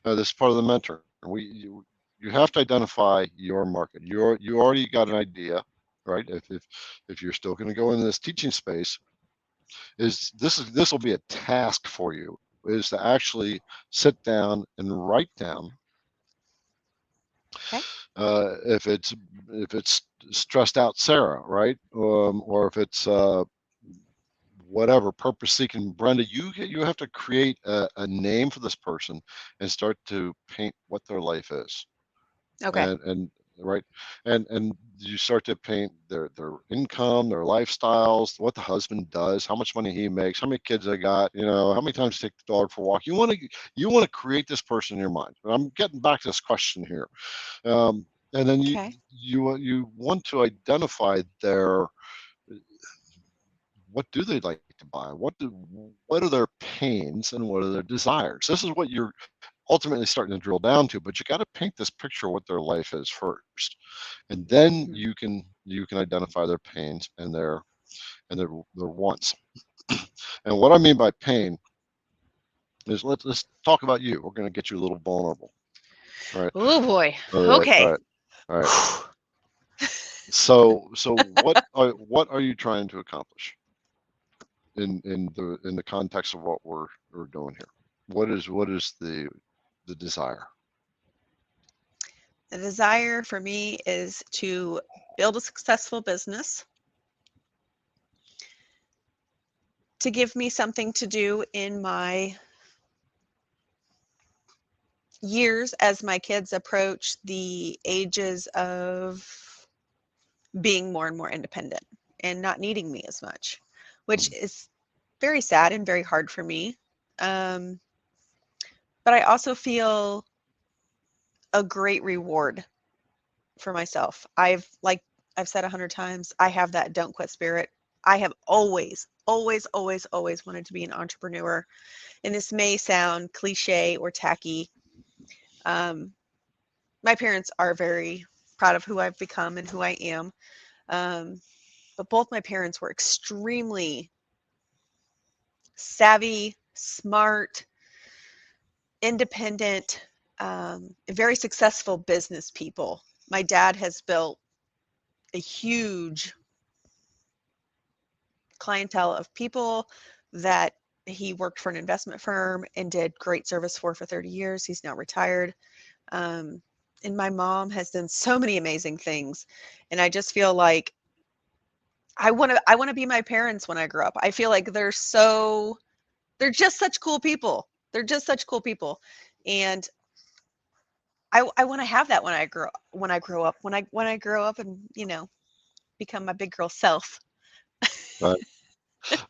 this is part of the mentoring. You have to identify your market. You already got an idea, right? If you're still going to go into this teaching space, this will be a task for you, is to actually sit down and write down. Okay. If it's stressed out Sarah, right? Or if it's whatever, purpose seeking Brenda, you have to create a name for this person and start to paint what their life is. Okay. And right, and you start to paint their income, their lifestyles, what the husband does, how much money he makes, how many kids they got, how many times they take the dog for a walk. You want to create this person in your mind. And I'm getting back to this question here. And then you want to identify what do they like to buy? What are their pains and what are their desires? This is what you're ultimately starting to drill down to, but you got to paint this picture of what their life is first, and then you can identify their pains and their wants. And what I mean by pain is, let's talk about you. We're going to get you a little vulnerable. All right. Oh boy. Okay. All right. So what are you trying to accomplish in the context of what we're doing here? What is the desire? The desire for me is to build a successful business, to give me something to do in my years as my kids approach the ages of being more and more independent and not needing me as much, which is very sad and very hard for me. But I also feel a great reward for myself. I've said 100 times, I have that don't quit spirit. I have always, always, always, always wanted to be an entrepreneur. And this may sound cliche or tacky. Um, my parents are very proud of who I've become and who I am. Um, but both my parents were extremely savvy, smart, independent, very successful business people. My dad has built a huge clientele of people that he worked for an investment firm and did great service for 30 years. He's now retired. Um, and my mom has done so many amazing things. And I just feel like I want to be my parents when I grow up. I feel like they're just such cool people. They're just such cool people. And I want to have that when I grow up and, become my big girl self. Right.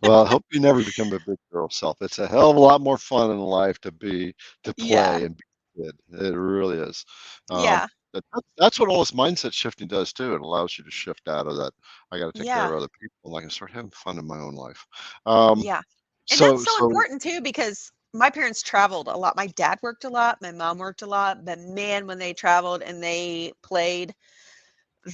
Well, I hope you never become a big girl self. It's a hell of a lot more fun in life to Yeah. play and be a kid. It really is. Um, Yeah. that's what all this mindset shifting does too. It allows you to shift out of that. I got to take care Yeah. of other people, and I can start having fun in my own life. Um, Yeah. And that's so, so so, important too because my parents traveled a lot. My dad worked a lot, my mom worked a lot, but man, when they traveled and they played,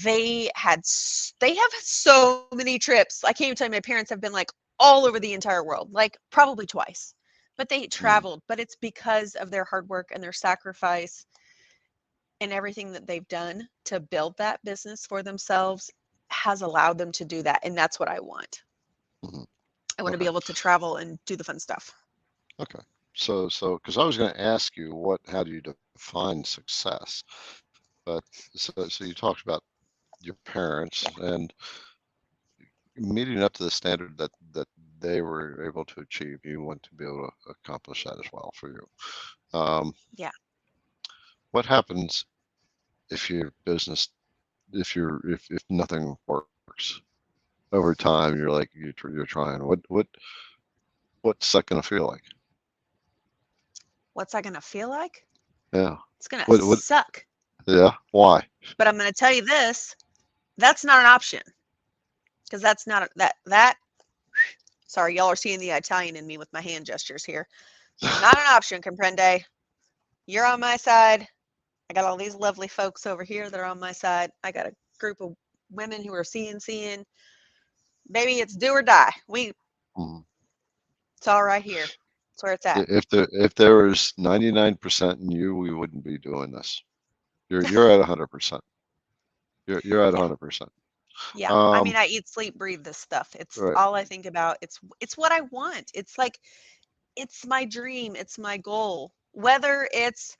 they have so many trips. I can't even tell you, my parents have been like all over the entire world, like probably twice. But they mm, traveled, but it's because of their hard work and their sacrifice and everything that they've done to build that business for themselves has allowed them to do that. And that's what I want. mhm. I want to be Okay, able to travel and do the fun stuff. okay. Because I was going to ask you how do you define success? But so you talked about your parents Yeah. and meeting up to the standard that they were able to achieve. You want to be able to accomplish that as well for you. Um, Yeah. what happens if your business if nothing works over time? You're like you're trying. What's that going to feel like? What's that going to feel like? Yeah. It's going to What? suck. Yeah. Why? But I'm going to tell you this, that's not an option because that's not that sorry, y'all are seeing the Italian in me with my hand gestures here. Not an option, comprende? You're on my side. I got all these lovely folks over here that are on my side. I got a group of women who are CNCing. Baby, it's do or die. Mhm. It's all right here. It's where it's at. If there was 99% in you, we wouldn't be doing this. You're at 100%. You're at Yeah. 100%. Yeah. I Um, mean, I eat, sleep, breathe this stuff. It's right. all I think about. It's what I want. It's like it's my dream. It's my goal. Whether it's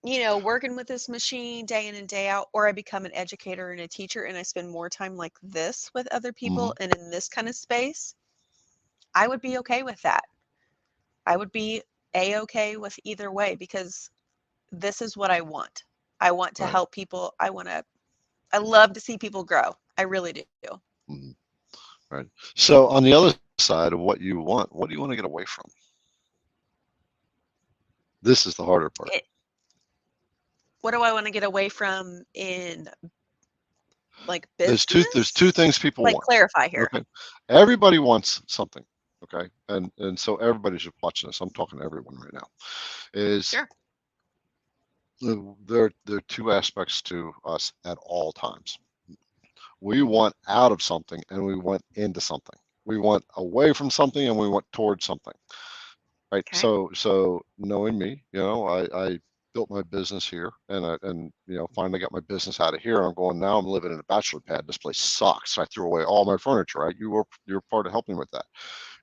working with this machine day in and day out, or I become an educator and a teacher and I spend more time like this with other people Hmm. and in this kind of space, I would be okay with that. I would be a-okay with either way because this is what I want. I want to Right. help people. I love to see people grow. I really do. Hmm. Right. So on the other side of what you want, what do you want to get away from? This is the harder part. It, what do I want to get away from in like There's two business? things people Like want. clarify here. Okay. Everybody wants something. Okay. And so everybody's just watching this. I'm talking to everyone right now. Is Sure. there are two aspects to us at all times. We want out of something and we want into something. We want away from something and we want towards something. Right. Okay. So knowing me, I built my business here and finally got my business out of here. I'm going now. I'm living in a bachelor pad. This place sucks. I threw away all my furniture. Right. You're part of helping with that.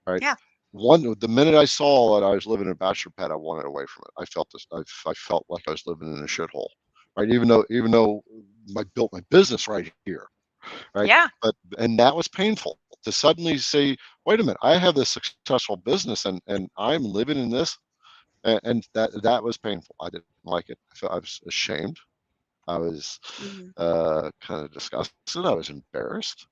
Right. Yeah. The minute I saw that I was living in a bachelor pad, I wanted away from it. I felt this. I felt like I was living in a shithole. Right. Even though I built my business right here. Right. Yeah. And that was painful to suddenly say, wait a minute, I have this successful business and I'm living in this, and that was painful. I didn't like it. I was ashamed. I was Hmm. kind of disgusted. I was embarrassed,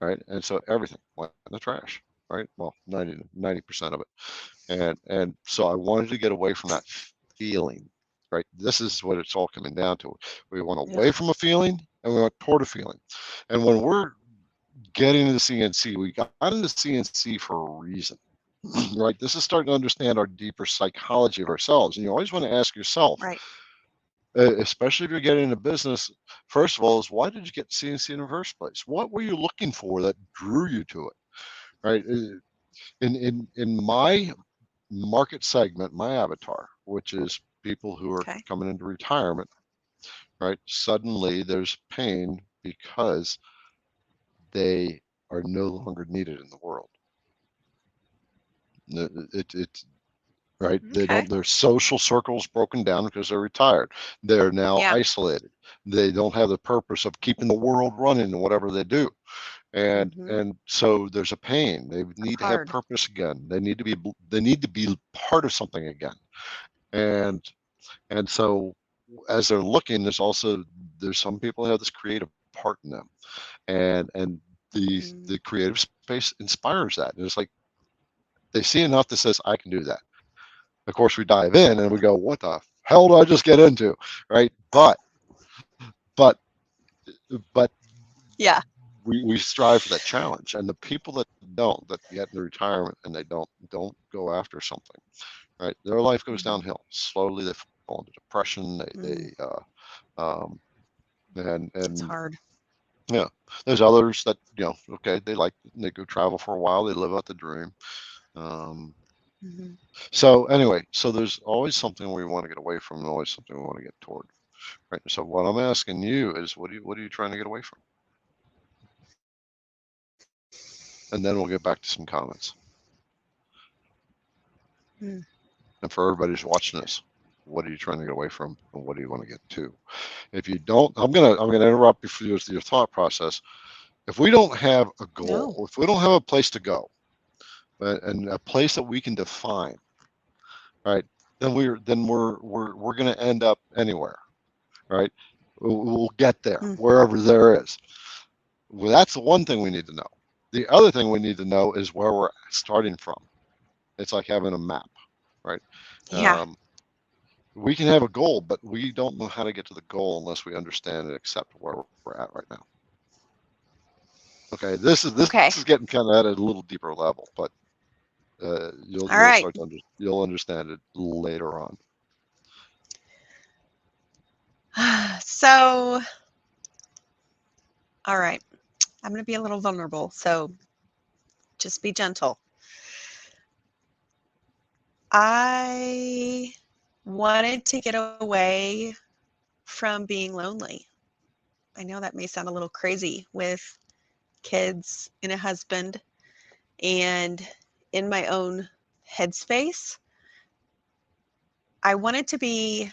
right? And so everything went in the trash, right? Well, 90% of it. And so I wanted to get away from that feeling. right? This is what it's all coming down to. We want away Ugh, from a feeling and we want toward a feeling. And when we're getting into CNC, we got into CNC for a reason, right? This is starting to understand our deeper psychology of ourselves. And you always want to ask yourself, right. especially if you're getting into business, first of all, is why did you get CNC in the first place? What were you looking for that drew you to it, right? In my market segment, my avatar, which is people who are Okay. coming into retirement, right? Suddenly there's pain because they are no longer needed in the world. It's right. They Okay. don't. Their social circles broken down because they're retired. They're now Yeah. isolated. They don't have the purpose of keeping the world running in whatever they do. Mm-hmm. And so there's a pain. They That's need to have hard. purpose again. They need to be part of something again. And and so as they're looking, there's some people who have this creative part in them, and the Mm. creative space inspires that. And it's like they see enough that says I can do that. Of course, we dive in and we go, what the hell do I just get into, right? But but Yeah. we strive for that challenge, and the people that don't, that get into retirement and they don't go after something, right? Their life goes Mm-hmm. downhill slowly. They fall into depression. Mm. Um, It's and hard. yeah, there's others that okay, they go travel for a while, they live out the dream. Um, Mm-hmm. so anyway, so there's always something we want to get away from, and always something we want to get toward. Right. So what I'm asking you is, what are you trying to get away from? And then we'll get back to some comments. Mm. And for everybody who's watching this, what are you trying to get away from, and what do you want to get to? If you don't, I'm gonna interrupt you for your thought process. If we don't have a No. goal, if we don't have a place to go, and a place that we can define, right, then we're gonna end up anywhere, right? We'll get there Mm. wherever there is. Well, that's the one thing we need to know. The other thing we need to know is where we're starting from. It's like having a map, right? Yeah. Um, we can have a goal, but we don't know how to get to the goal unless we understand and accept where we're at right now. Okay, this is Okay. getting kind of at a little deeper level, but All you'll right. start to you'll understand it later on. So, all right. I'm going to be a little vulnerable. So just be gentle. I wanted to get away from being lonely. I know that may sound a little crazy with kids and a husband and in my own headspace. I wanted to be,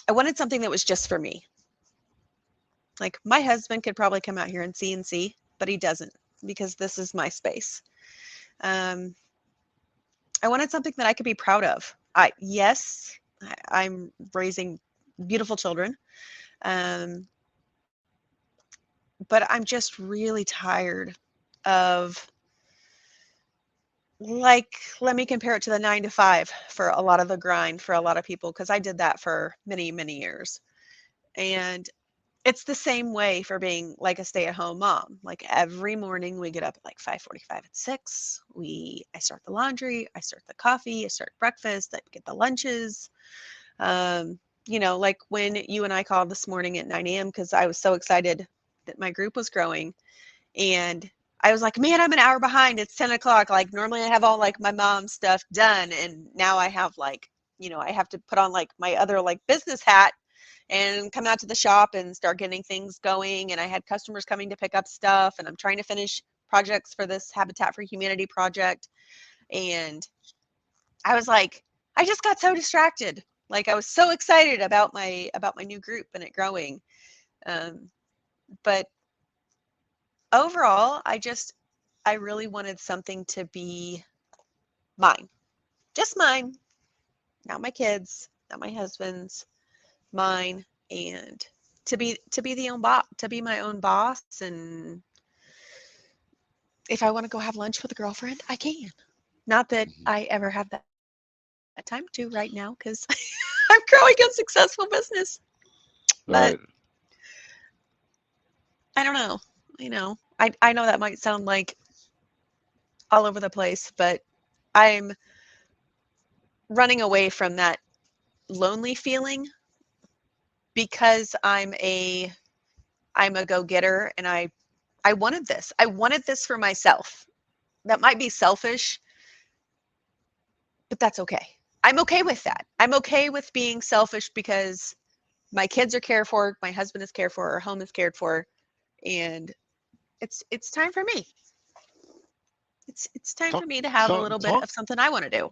I wanted something that was just for me. Like my husband could probably come out here and CNC, but he doesn't because this is my space. Um, I wanted something that I could be proud of. Yes, I'm raising beautiful children, um, but I'm just really tired of like, let me compare it to the 9 to 5 for a lot of the grind for a lot of people because I did that for many, many years. And it's the same way for being like a stay-at-home mom. Like every morning we get up at like 5:45 and 6. I start the laundry, I start the coffee, I start breakfast, I get the lunches. Um, like when you and I called this morning at 9 a.m. because I was so excited that my group was growing. And I was like, man, I'm an hour behind. It's 10 o'clock. Like normally I have all like my mom's stuff done. And now I have like, I have to put on like my other like business hat and come out to the shop and start getting things going. And I had customers coming to pick up stuff, and I'm trying to finish projects for this Habitat for Humanity project. And I was like, I just got so distracted. Like I was so excited about my new group and it growing. Um, but overall, I really wanted something to be mine, just mine, not my kids, not my husband's, mine, and to be the own boss, to be my own boss. And if I want to go have lunch with a girlfriend, I can. Not that Mhm. I ever have that time to right now, because I'm growing a successful business. But Right. I don't know. I know that might sound like all over the place, but I'm running away from that lonely feeling because I'm a go-getter and I wanted this. I wanted this for myself. That might be selfish, but that's okay. I'm okay with that. I'm okay with being selfish because my kids are cared for, my husband is cared for, our home is cared for, and it's time for me. It's time for Talk, me to have a talk, little bit talk. of something I want to do.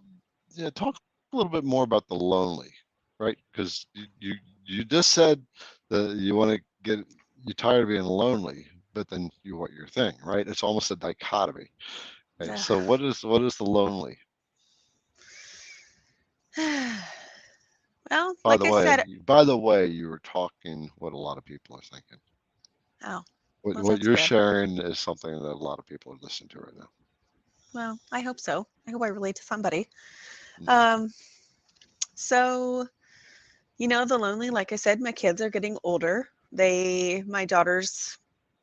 Yeah, talk a little bit more about the lonely, right? Because you just said that you want to get you're tired of being lonely, but then you want your thing, right? It's almost a dichotomy. Right? So Ugh. what is the lonely? Well, By like the I way, said, by the way, you were talking what a lot of people are thinking. oh, well, What that's you're good. sharing is something that a lot of people are listening to right now. Well, I hope so. I hope I relate to somebody. Mm. Um, so, the lonely, like I said, my kids are getting older. My daughter's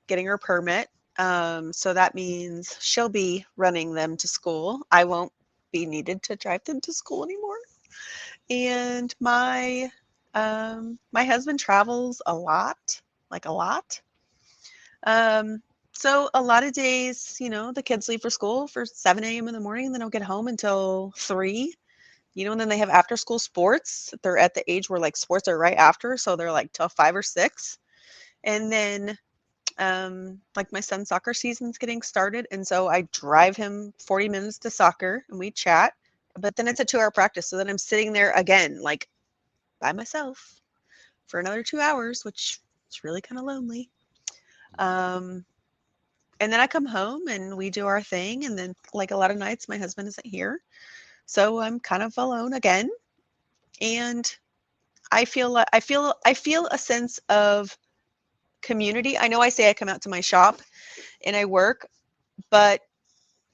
getting her permit. So that means she'll be running them to school. I won't be needed to drive them to school anymore. And my husband travels a lot, like a lot. So a lot of days, the kids leave for school for 7 a.m. in the morning, and they don't get home until 3. And then they have after school sports. They're at the age where like sports are right after, so they're like till 5 or 6. And then like my son's soccer season's getting started, and so I drive him 40 minutes to soccer and we chat. But then it's a 2-hour practice, so then I'm sitting there again, like by myself for another 2 hours, which is really kind of lonely. Um, and then I come home and we do our thing, and then like a lot of nights my husband isn't here, so I'm kind of alone again. And I feel a sense of community. I know I say I come out to my shop and I work, but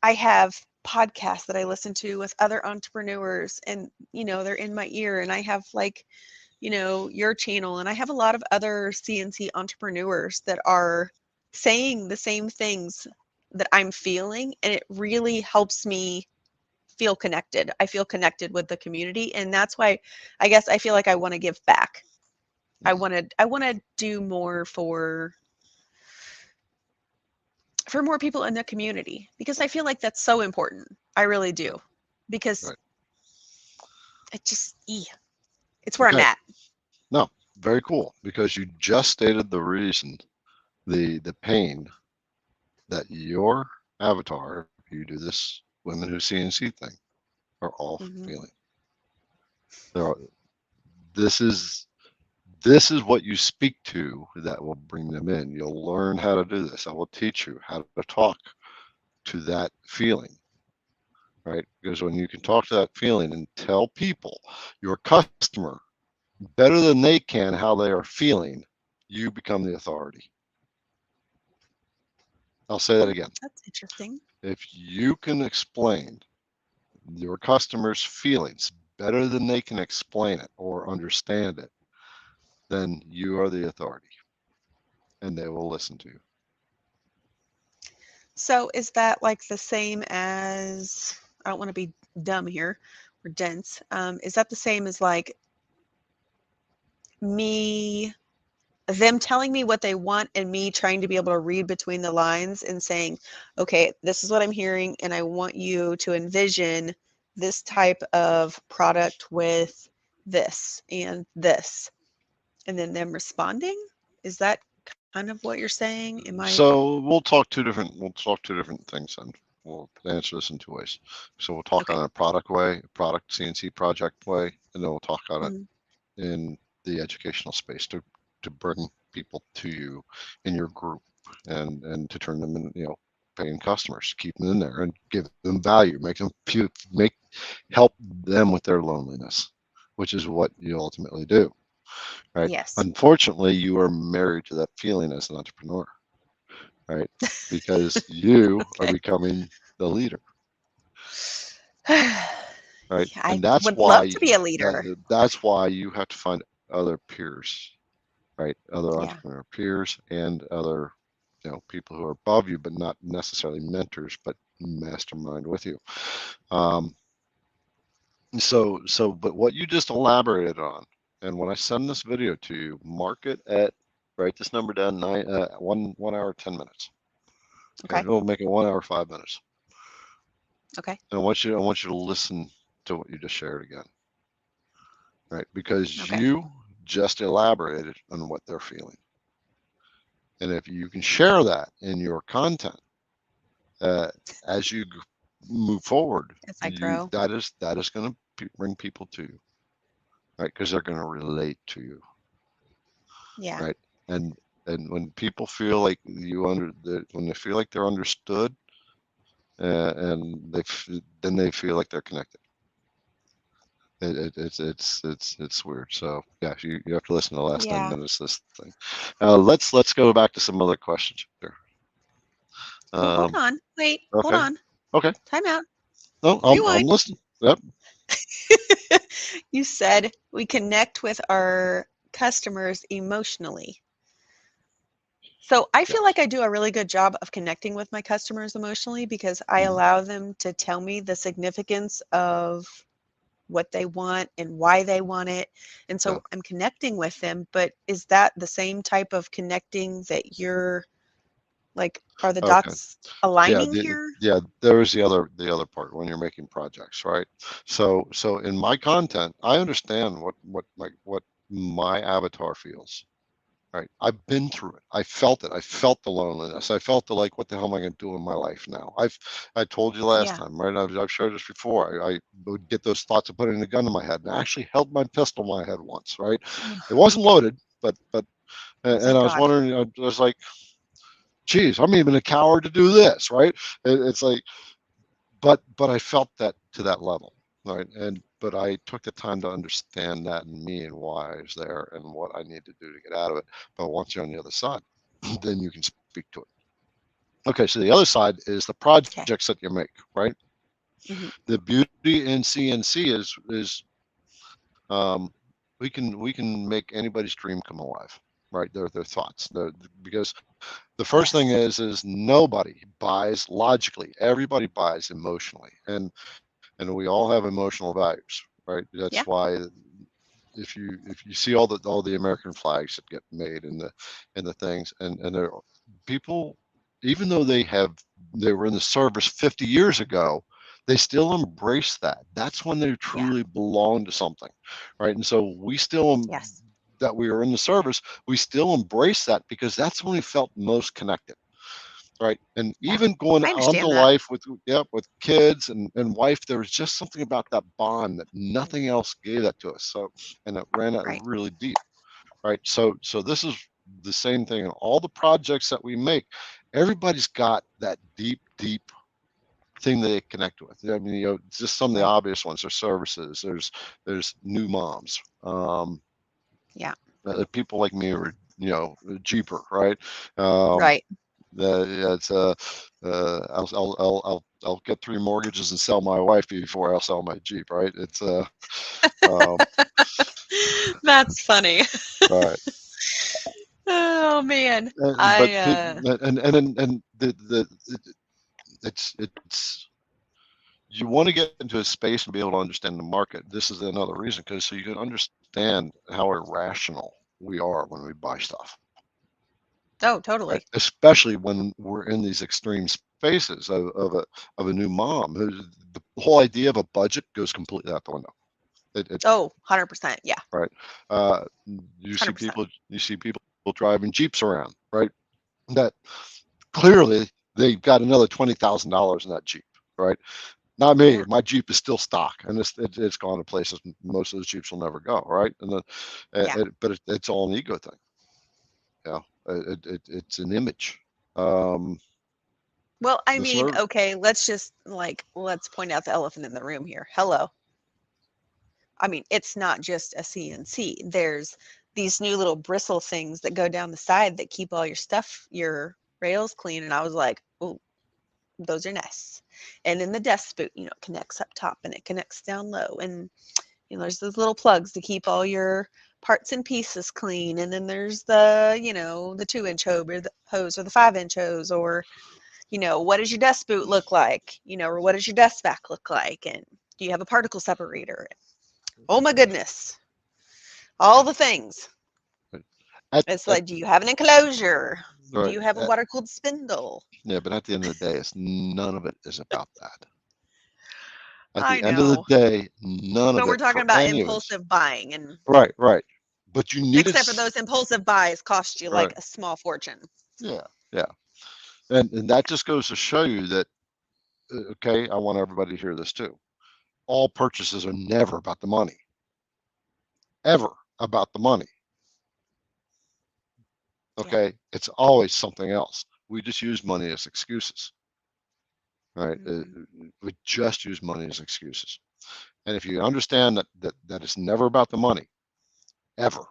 I have podcasts that I listen to with other entrepreneurs, and they're in my ear, and I have like your channel, and I have a lot of other CNC entrepreneurs that are saying the same things that I'm feeling, and it really helps me feel connected. I feel connected with the community, and that's why I guess I feel like I want to give back. Mm. I want to do more for more people in the community because I feel like that's so important. I really do. Because Right. it's where I'm Okay. at. No, very cool. Because you just stated the reason, the pain that your avatar, if you do this women who CNC thing, are all Hmm. feeling. There are, this is this is what you speak to that will bring them in. You'll learn how to do this. I will teach you how to talk to that feeling, right? Because when you can talk to that feeling and tell people, your customer, better than they can how they are feeling, you become the authority. I'll say that again. That's interesting. If you can explain your customer's feelings better than they can explain it or understand it, then you are the authority and they will listen to you. So is that like the same as, I don't want to be dumb here or dense. Is that the same as like me, them telling me what they want and me trying to be able to read between the lines and saying, okay, this is what I'm hearing, and I want you to envision this type of product with this and this, and then them responding? Is that kind of what you're saying? Am I? So we'll talk two different things and we'll answer this in two ways. So we'll talk Okay. on a product way, a product CNC project way, and then we'll talk on it Mhm. in the educational space to bring people to you in your group and to turn them in, paying customers, keep them in there and give them value, make them help them with their loneliness, which is what you ultimately do, right? Yes. Unfortunately, you are married to that feeling as an entrepreneur, right? Because you are Okay. becoming the leader. right? Yeah, I And that's would love why to be a leader. that's why you have to find other peers, right? Other Yeah. entrepreneur peers and other, people who are above you, but not necessarily mentors, but mastermind with you. Um, but what you just elaborated on, and when I send this video to you, mark it at, write this number down, 1 hour 10 minutes. Okay, Okay. we'll make it 1 hour 5 minutes. Okay. And I want you to listen to what you just shared again, right? Because Okay. you just elaborated on what they're feeling. And if you can share that in your content, uh, as you move forward, As I grow. that is going to bring people to you, right? Because they're going to relate to you, Yeah. right? And when people feel like when they feel like they're understood, and then they feel like they're connected. It's weird. So yeah, you have to listen to the last 10 Yeah. minutes of this thing. Let's go back to some other questions here. Well, hold Um, on. Wait, hold okay, on. okay. Time out. No, I'm Rewind. listening. Yep. You said we connect with our customers emotionally. So I feel Yes. like I do a really good job of connecting with my customers emotionally because I Mhm. allow them to tell me the significance of what they want and why they want it. And Yeah. so I'm connecting with them, but is that the same type of connecting that you're like, are the Okay. dots Yeah. aligning here? There was the other part when you're making projects, right? So in my content, I understand what my avatar feels. Right. I've been through it. I felt it. I felt the loneliness. I felt the like, what the hell am I going to do in my life now? I told you last Yeah. time, right? I've shared this before. I would get those thoughts of putting a gun to my head, and I actually held my pistol in my head once, right? It Ugh, wasn't loaded, but and thank I was God. wondering. I was like, geez, I'm even a coward to do this, right? It's like, but I felt that to that level, right? But I took the time to understand that in me and why I was there and what I need to do to get out of it. But once you're on the other side, then you can speak to it. Okay, so the other side is the Okay. projects that you make, right? Hmm. The beauty in CNC is we can make anybody's dream come alive, right? Their thoughts. Because the first thing Yes. is nobody buys logically. Everybody buys emotionally, and we all have emotional values, right? That's Yeah. why if you see all the American flags that get made and the things and there people, even though they were in the service 50 years ago, they still embrace that. That's when they Yeah. truly belong to something, right? And so we still, Yes. that we are in the service, we still embrace that because that's when we felt most connected, right? And Yeah. even going I on to understand that. life with kids and wife, there was just something about that bond that nothing else gave that to us. So, and it ran out Right. really deep, right? So this is the same thing in all the projects that we make. Everybody's got that deep thing that they connect with. I mean, just some of the Right. obvious ones are services. There's new moms. Yeah. People like me are, cheaper, right? Um, Right. Yeah, it's I'll get 3 mortgages and sell my wife before I'll sell my Jeep, right? It's um, That's funny. right. Oh man. But I and it's you want to get into a space and be able to understand the market. This is another reason, because so you can understand how irrational we are when we buy stuff, oh, right? totally. Especially when we're in these extreme spaces of a new mom. The whole idea of a budget goes completely out the window. It Oh, 100%. Yeah. right. Uh, you see 100%. people driving Jeeps around, right? That clearly they got another $20,000 in that Jeep, right? Not me. Yeah. My Jeep is still stock, and it's gone to places most of those Jeeps will never go, right? Yeah. But it's all an ego thing. Yeah, it's an image. Um, Well, I this mean, other, okay, let's point out the elephant in the room here. Hello. I mean, it's not just a CNC. There's these new little bristle things that go down the side that keep all your stuff, your rails clean. And I was like, oh, those are nice. And then the desk boot, connects up top and it connects down low. And there's those little plugs to keep all your parts and pieces clean. And then there's the 2-inch hose or the 5-inch hose, or what does your desk boot look like? Or what does your desk vac look like? And do you have a particle separator? Oh my goodness, all the things. It's like, do you have an enclosure? Do you have a water cooled spindle? Yeah, but at the end of the day, none of it is about that. At I the end of the know. day, none But of we're it talking for about any of us. impulsive buying, and Right. But you need except for those impulsive buys cost you like right. a small fortune. Yeah. And that just goes to show you that, okay, I want everybody to hear this too. All purchases are never about the money, ever about the money. Yeah. Okay. It's always something else. We just use money as excuses, right? We just use money as excuses. And if you understand that it's never about the money, ever.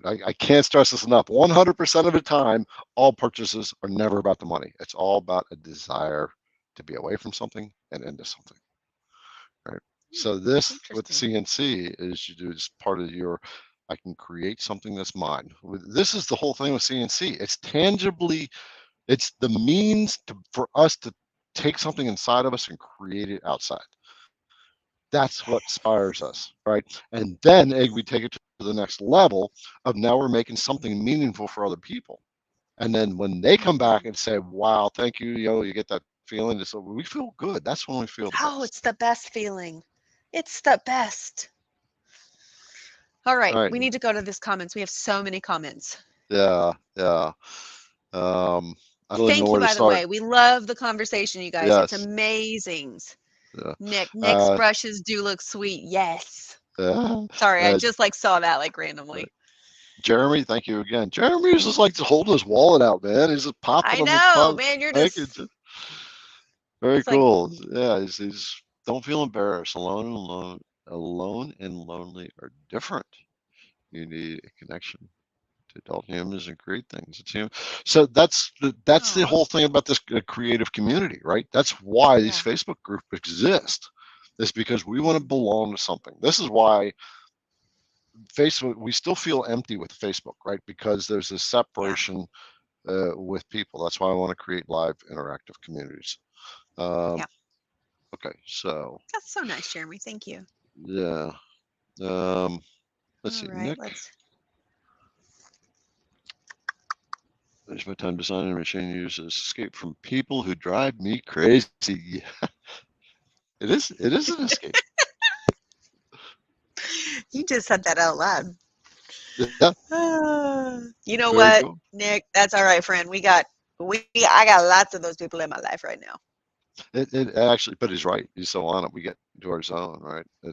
I can't stress this enough. 100% of the time, all purchases are never about the money. It's all about a desire to be away from something and into something. Right. So this with Interesting. CNC is you do as part of your. I can create something that's mine. This is the whole thing with CNC. It's tangibly. It's the means for us to take something inside of us and create it outside. That's what inspires us, right? And then we take it to the next level of now we're making something meaningful for other people. And then when they come back and say, wow, thank you, you get that feeling. So we feel good. That's when we feel the Oh, best. it's the best feeling. It's the best. All right, All right. we need to go to this comments. We have so many comments. Yeah. I don't even know Thank you, where to by the start. way. We love the conversation, you guys. It's Yes. amazing. Yeah. Nick's brushes do look sweet. Yes. Yeah. Sorry, I just saw that randomly. Jeremy, thank you again. Jeremy's just like holding his wallet out, man. He's just popping I them. know, man. You're Thank you. just. Very It's like, cool. Yeah, he's don't feel embarrassed. Alone and lonely are different. You need a connection to adult humans and create things. It's human. So that's the aw, whole thing about this creative community, right? That's why these yeah, Facebook groups exist. Is because we want to belong to something. This is why Facebook. We still feel empty with Facebook, right? Because there's this yeah, separation with people. That's why I want to create live interactive communities. Um, yeah. okay, so That's so nice, Jeremy. Thank you. yeah. Um, let's All see, right, Nick. let's. There's my time designing machine uses escape from people who drive me crazy. It is an escape. You just said that out loud. Yeah, You know very what, cool. Nick? That's all right, friend. I got lots of those people in my life right now. It actually, but he's right. He's so on it. We get into our zone, right? Oh,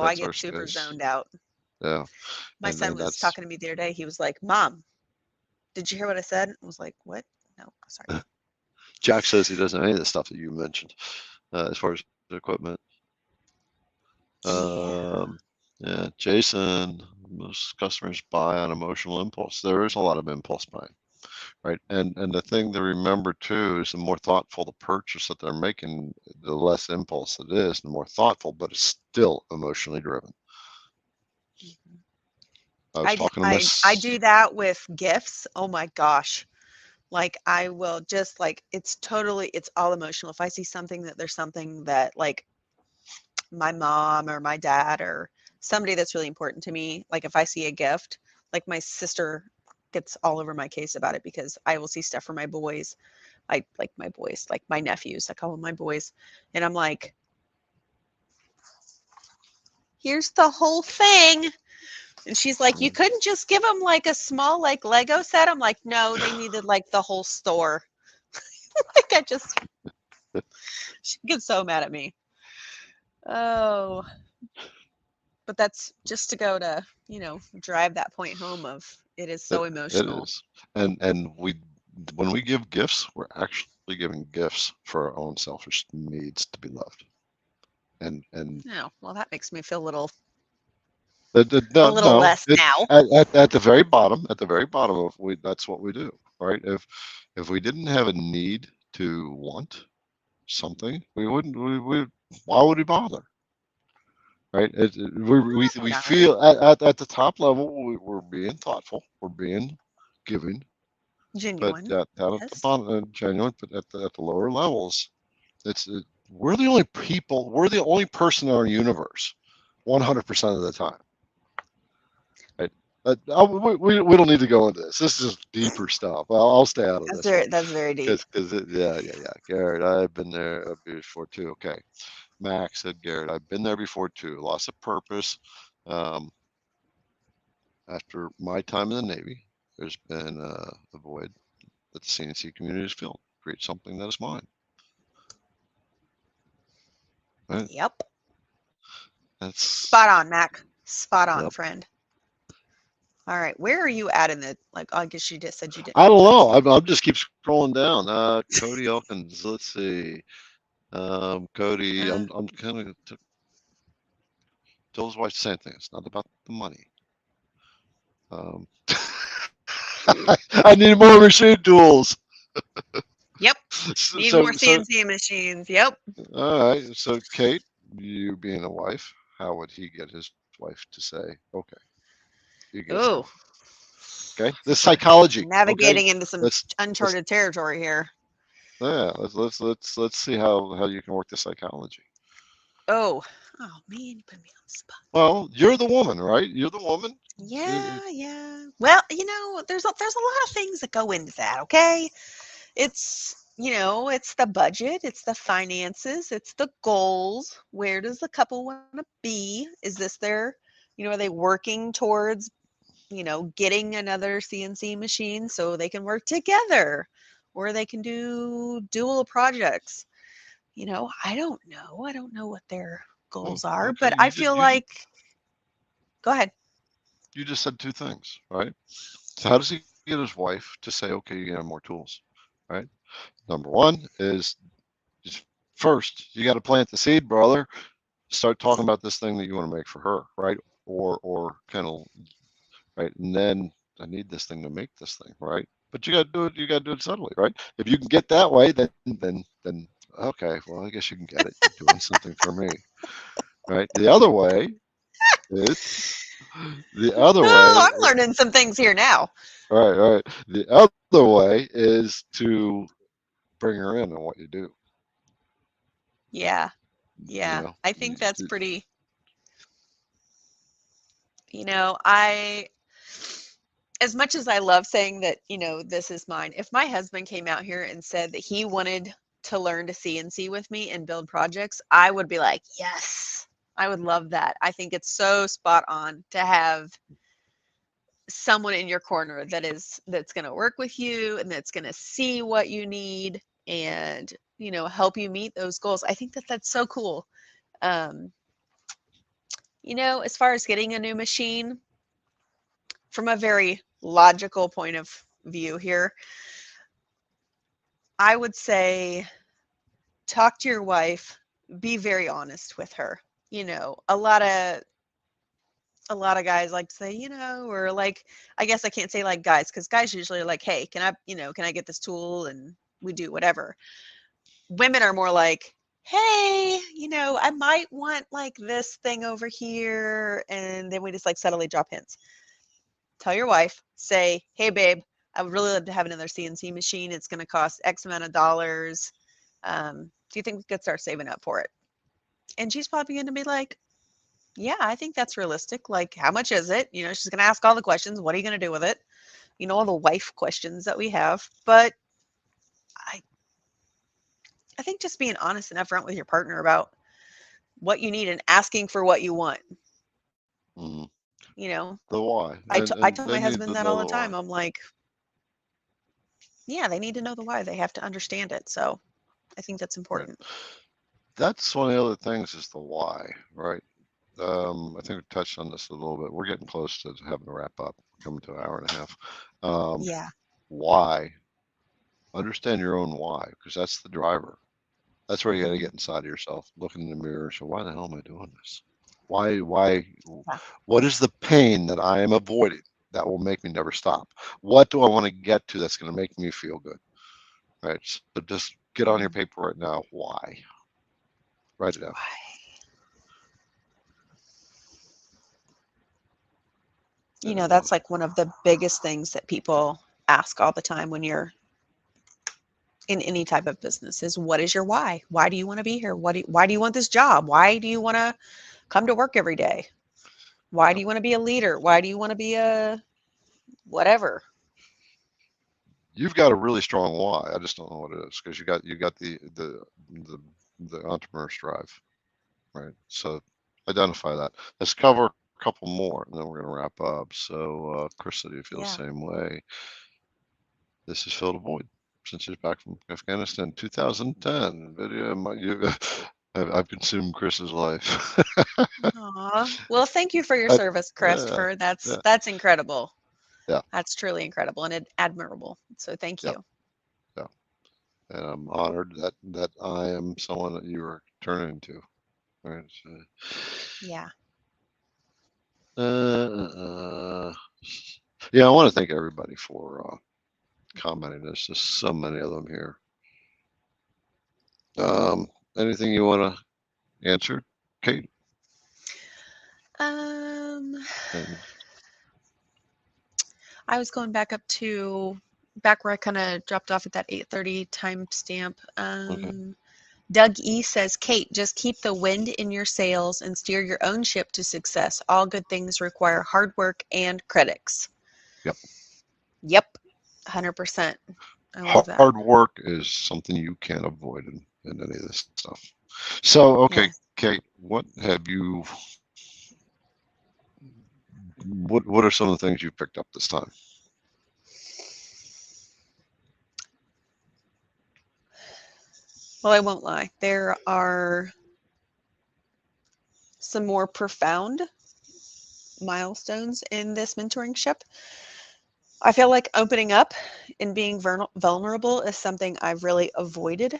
I That's our get super space. zoned out. Yeah, My son and was that's talking to me the other day. He was like, "Mom, did you hear what I said?" I was like, "What? No, sorry." Jack says he doesn't know any of the stuff that you mentioned as far as equipment. Yeah. Yeah, Jason, most customers buy on emotional impulse. There is a lot of impulse buying, right? And the thing to remember too is the more thoughtful the purchase that they're making, the less impulse it is, the more thoughtful, but it's still emotionally driven. I was talking to I Miss. do that with gifts. Oh my gosh. Like I will just it's all emotional. If I see something that there's something that my mom or my dad or somebody that's really important to me, like if I see a gift, like my sister gets all over my case about it because I will see stuff for my boys. I like my boys, like my nephews, I call them my boys. And I'm like, here's the whole thing. And she's like, you couldn't just give them like a small Lego set. I'm like, no, they needed like the whole store. Like she gets so mad at me. Oh, but that's just to go to, drive that point home of it is so It emotional. is, and when we give gifts, we're actually giving gifts for our own selfish needs to be loved. And Oh, well, that makes me feel a no, little no. less now. At the very bottom of that's what we do, right? If we didn't have a need to want, something, we wouldn't. We why would we bother? Right? We Not feel really. at the top level we're being thoughtful, we're being giving, but Genuine. at the Yes. bottom, genuine, but at the lower levels, it's we're the only people, we're the only person in our universe, 100% of the time. Right? We don't need to go into this. This is deeper stuff. I'll stay out of this one That's very deep. because yeah. Garrett, I've been there before too. Okay. Max said, Garrett, I've been there before too. Loss of purpose. Um, After my time in the Navy, there's been a void that the CNC community has filled. Create something that is mine. Right? Yep. That's Spot on, Mac. Spot on, yep. friend. All right. Where are you at in the, like, I guess you just said you I didn't don't like know. CN. I'll just keep scrolling down. Cody Elkins. Let's see. Cody, Uh, I'm kind of told his wife the same thing. It's not about the money. Um, I need more machine tools. yep. So, Need more so, so, CNC machines. Yep. all right. So, Kate, you being a wife, how would he get his wife to say, "Okay, you get stuff"? Ooh, Okay, this psychology. Okay, navigating into some let's uncharted territory here. yeah, let's see how you can work the psychology. Oh, oh man, you put me on the spot. Well, you're the woman, right? You're the woman. Uh, Yeah, yeah. Well, there's a lot of things that go into that, okay? It's, it's the budget, it's the finances, it's the goals. Where does the couple want to be? Is this their, are they working towards, getting another CNC machine so they can work together or they can do dual projects? I don't know. I don't know what their Oh, goals are, okay. but I feel like, go ahead. You just said two things, right? So how does he get his wife to say, "Okay, you can have more tools"? Right. Number one is just first you got to plant the seed, brother. Start talking about this thing that you want to make for her, right? Or kind of right, and then I need this thing to make this thing, right? But you got to do it. You got to do it subtly, right? If you can get that way, then okay. Well, I guess you can get it. You're doing something for me, right? The other way is the other Oh, way. I'm learning some things here now. Right. The other way is to bring her in on what you do. Yeah. You Yeah. know, I think that's pretty, I, as much as I love saying that, this is mine, if my husband came out here and said that he wanted to learn to CNC with me and build projects, I would be like, yes, I would love that. I think it's so spot on to have someone in your corner that's going to work with you and that's going to see what you need and, help you meet those goals. I think that that's so cool. Um, as far as getting a new machine, from a very logical point of view here, I would say talk to your wife, be very honest with her. A lot of guys like to say, or like, I guess I can't say like guys, because guys usually are like, hey, can I get this tool, and we do whatever. Women are more like, hey, I might want like this thing over here, and then we just like subtly drop hints. Tell your wife, say, hey babe, I would really love to have another CNC machine. It's going to cost X amount of dollars. Do you think we could start saving up for it? And she's probably going to be like, yeah, I think that's realistic. Like, how much is it? She's going to ask all the questions. What are you going to do with it? All the wife questions that we have. But I, I think just being honest and upfront with your partner about what you need and asking for what you want. mm, You know, the why, I and tell they my need to husband that know all the the why. time. I'm like, yeah, they need to know the why. They have to understand it. So I think that's Right. important. That's one of the other things is the why, right? I think we touched on this a little bit. We're getting close to having to wrap up, coming to an hour and a half. Um, Yeah. why? Understand your own why, because that's the driver. That's where you got to Hmm. get inside of yourself, look in the mirror. So why the hell am I doing this? Why? Yeah. What is the pain that I am avoiding that will make me never stop? What do I want to get to that's going to make me feel good? Right. So just Get on your paper right now. Why? Write it down. Why? You know, that's like one of the biggest things that people ask all the time when you're in any type of business is, what is your why? Why do you want to be here? Why do you want this job? Why do you want to come to work every day? Why do you want to be a leader? Why do you want to be a whatever? You've got a really strong why. I just don't know what it is, because you got the entrepreneur's drive, right? So identify that. Let's cover a couple more, and then we're going to wrap up. So, Chris said you feel the Yeah. same way. This is Phil DeVoid, since he's back from Afghanistan, 2010. I've consumed Chris's life. Aw. Well, thank you for your I, service, yeah, Christopher. yeah, That's incredible. yeah, That's truly incredible and admirable. So thank yeah, you. yeah. And I'm honored that I am someone that you are turning to. Right. So, Yeah. yeah, I want to thank everybody for commenting. There's just so many of them here. Anything you want to answer, Kate? Um, And, I was going back where I kind of dropped off at that 8:30 timestamp. okay. Doug E says, Kate, just keep the wind in your sails and steer your own ship to success. All good things require hard work and critics. Yep. Yep, 100%. I love that. Hard work is something you can't avoid in any of this stuff. So, okay, Yes. Kate, what are some of the things you picked up this time? Well, I won't lie. There are some more profound milestones in this mentoring ship. I feel like opening up and being vulnerable is something I've really avoided.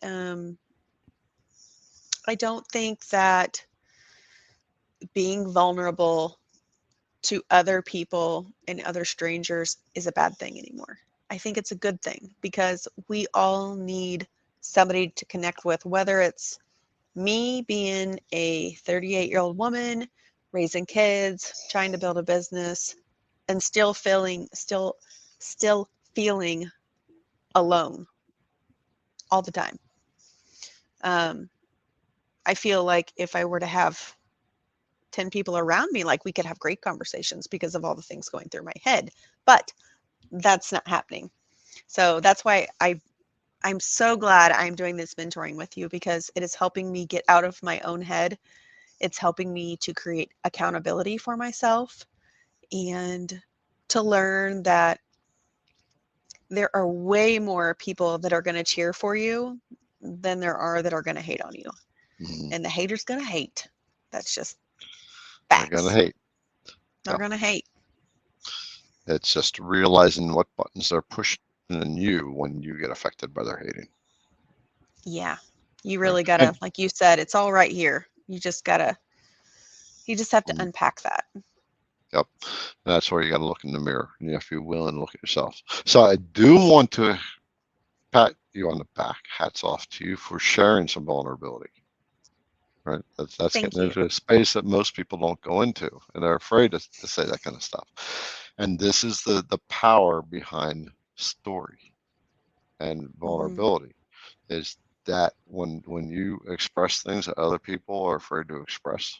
Um, I don't think that being vulnerable to other people and other strangers is a bad thing anymore. I think it's a good thing because we all need somebody to connect with, whether it's me being a 38-year-old woman, raising kids, trying to build a business, and still feeling alone all the time. Um, I feel like if I were to have 10 people around me, like we could have great conversations because of all the things going through my head. But that's not happening. So that's why I'm so glad I'm doing this mentoring with you, because it is helping me get out of my own head. It's helping me to create accountability for myself and to learn that there are way more people that are going to cheer for you than there are that are going to hate on you. Mhm. And the hater's going to hate. That's just They're gonna facts. hate. They're Yeah. going to hate. It's just realizing what buttons they're pushing in you when you get affected by their hating. Yeah. You Right. really got to, And like you said, it's all right here. You just have to unpack that. yep, that's where you got to look in the mirror. You have to be willing to look at yourself. So I do want to pat you on the back. Hats off to you for sharing some vulnerability. Right. That's Thank getting you. into a space that most people don't go into, and they're afraid to say that kind of stuff. And this is the power behind story and Hmm. vulnerability, is that when you express things that other people are afraid to express,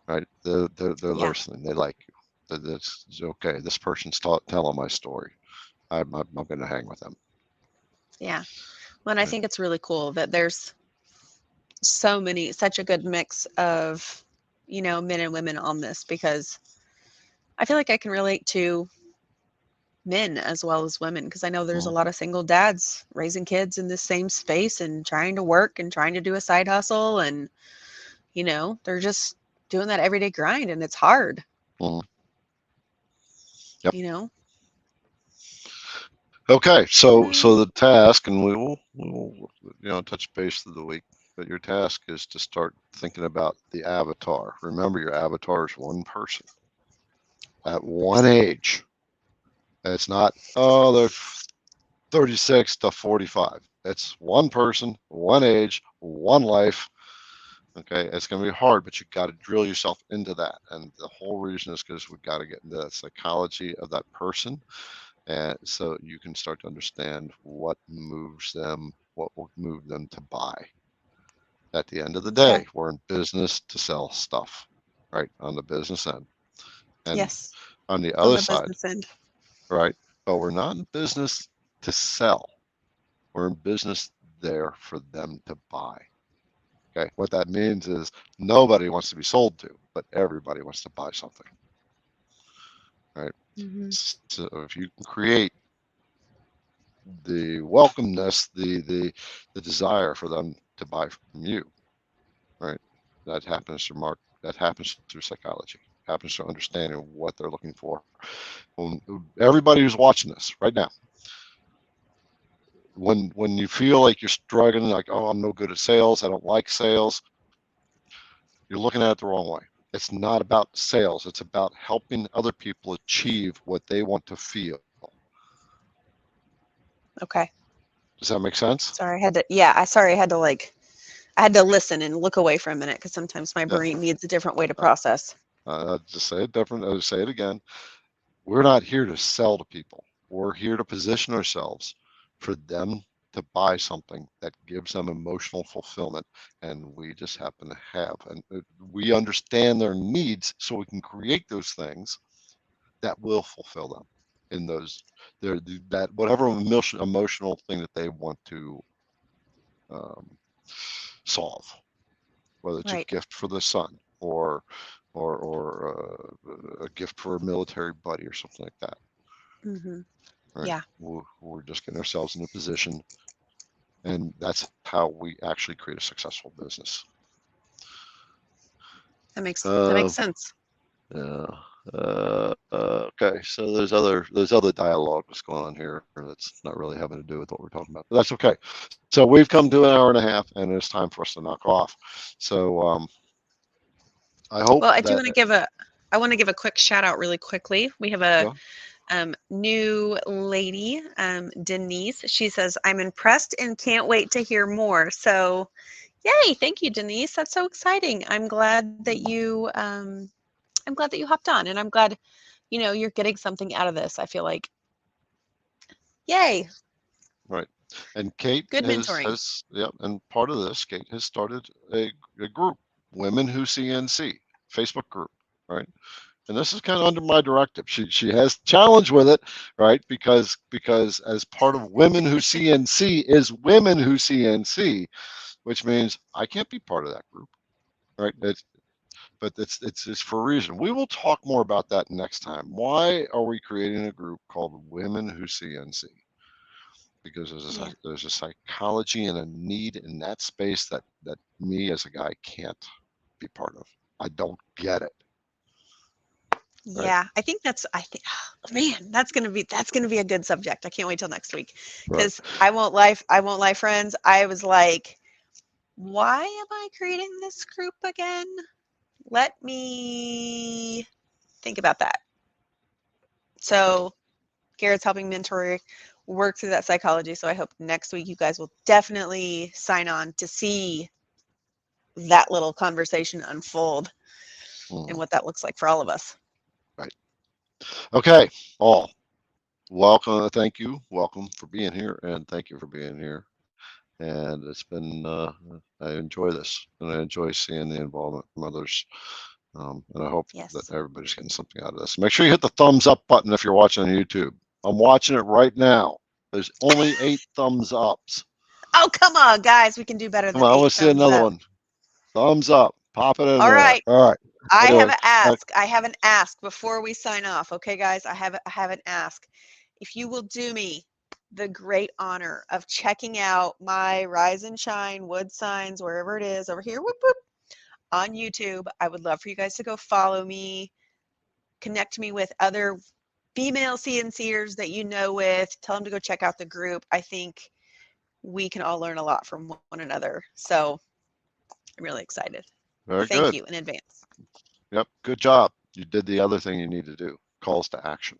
right? They're Yeah. listening. They like you. It's okay. This person's telling my story. I'm going to hang with them. Yeah. Well, and I Right? think it's really cool that there's such a good mix of, men and women on this, because I feel like I can relate to men as well as women, because I know there's a Mhm. lot of single dads raising kids in this same space and trying to work and trying to do a side hustle, and they're just doing that everyday grind, and it's hard, Mhm. Yep. you know. Okay. So Um, the task, and we will touch base through the week. But your task is to start thinking about the avatar. Remember, your avatar is one person at one age. It's not, oh, they're 36 to 45. It's one person, one age, one life. Okay, it's going to be hard, but you got to drill yourself into that. And the whole reason is because we've got to get into the psychology of that person. And so you can start to understand what moves them, what will move them to buy. At the end of the Okay. day, we're in business to sell stuff, right? On the business end. And Yes. on the On other the side, business end. right? But we're not in business to sell. We're in business there for them to buy. Okay. What that means is nobody wants to be sold to, but everybody wants to buy something, right? Mm-hmm. So if you can create the welcomeness, the desire for them to buy from you, right? That happens through that happens through psychology, happens through understanding what they're looking for. When everybody who's watching this right now, when you feel like you're struggling, like, oh, I'm no good at sales, I don't like sales, you're looking at it the wrong way. It's not about sales. It's about helping other people achieve what they want to feel. Okay. Does that make sense? Sorry, I had to. Yeah, I had to I had to listen and look away for a minute because sometimes my Yeah. brain needs a different way to process. Just say it different. I'll say it again. We're not here to sell to people. We're here to position ourselves for them to buy something that gives them emotional fulfillment, and we just happen to have. And we understand their needs, so we can create those things that will fulfill them in those that whatever emotional thing that they want to um, solve, whether it's a Right. gift for the son or a gift for a military buddy or something like that. Mm-hmm. Right? Yeah, We're just getting ourselves in a position, and that's how we actually create a successful business. that Uh, makes sense. yeah. Okay, so there's other dialogue that's going on here that's not really having to do with what we're talking about, but that's okay. So we've come to an hour and a half, and it's time for us to knock off. So I hope Well, that I want to give a quick shout out really quickly. We have a yeah, new lady, Denise. She says, "I'm impressed and can't wait to hear more." So, yay! Thank you, Denise. That's so exciting. I'm glad that you hopped on, and I'm glad you're getting something out of this. I feel like, yay, right. And Kate good mentoring. has yeah, and part of this, Kate has started a group, Women Who CNC, Facebook group, right? And this is kind of under my directive. She has challenge with it, right? Because as part of Women Who CNC is Women Who CNC, which means I can't be part of that group, right? But it's for a reason. We will talk more about that next time. Why are we creating a group called Women Who CNC? Because Yeah. there's a psychology and a need in that space that me as a guy can't be part of. I don't get it, right? Yeah, I think man, that's gonna be a good subject. I can't wait till next week. Right. Because I won't lie, friends. I was like, why am I creating this group again? Let me think about that. So Garrett's helping mentor work through that psychology. So I hope next week you guys will definitely sign on to see that little conversation unfold and Mm, what that looks like for all of us. right. Okay. All welcome. Thank you. Welcome for being here, and thank you for being here. And it's been I enjoy this, and I enjoy seeing the involvement from others. And I hope that Yes. everybody's getting something out of this. Make sure you hit the thumbs up button if you're watching on YouTube. I'm watching it right now. There's only 8 thumbs ups. Oh, come on, guys. We can do better Come than on, I eight want to see thumbs another up. one. Thumbs up. Pop it in All there. right. All right. I have Anyway, an ask. I have an ask before we sign off. Okay, guys, I have an ask. If you will do me the great honor of checking out my Rise and Shine wood signs, wherever it is, over here, whoop, whoop, on YouTube, I would love for you guys to go follow me, connect me with other female CNCers that you know with, tell them to go check out the group. I think we can all learn a lot from one another. So I'm really excited. very Thank good. you in advance. Yep. Good job. You did the other thing you need to do. Calls to action.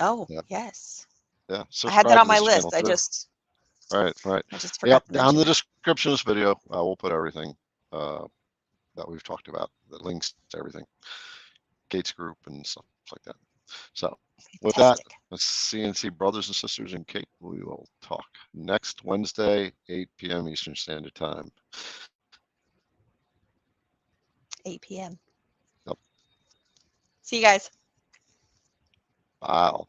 Oh, Yep. yes. Yeah. I had that Subscribe on to my this channel list. I too. just Right. forgot Yep. to Down in mention the it. description of this video, we'll put everything that we've talked about, the links to everything, Gates Group and stuff like that. So with that, Fantastic. let's CNC brothers and sisters and Kate, we will talk next Wednesday, 8 p.m. Eastern Standard Time. 8 p.m. Yep. See you guys. Wow.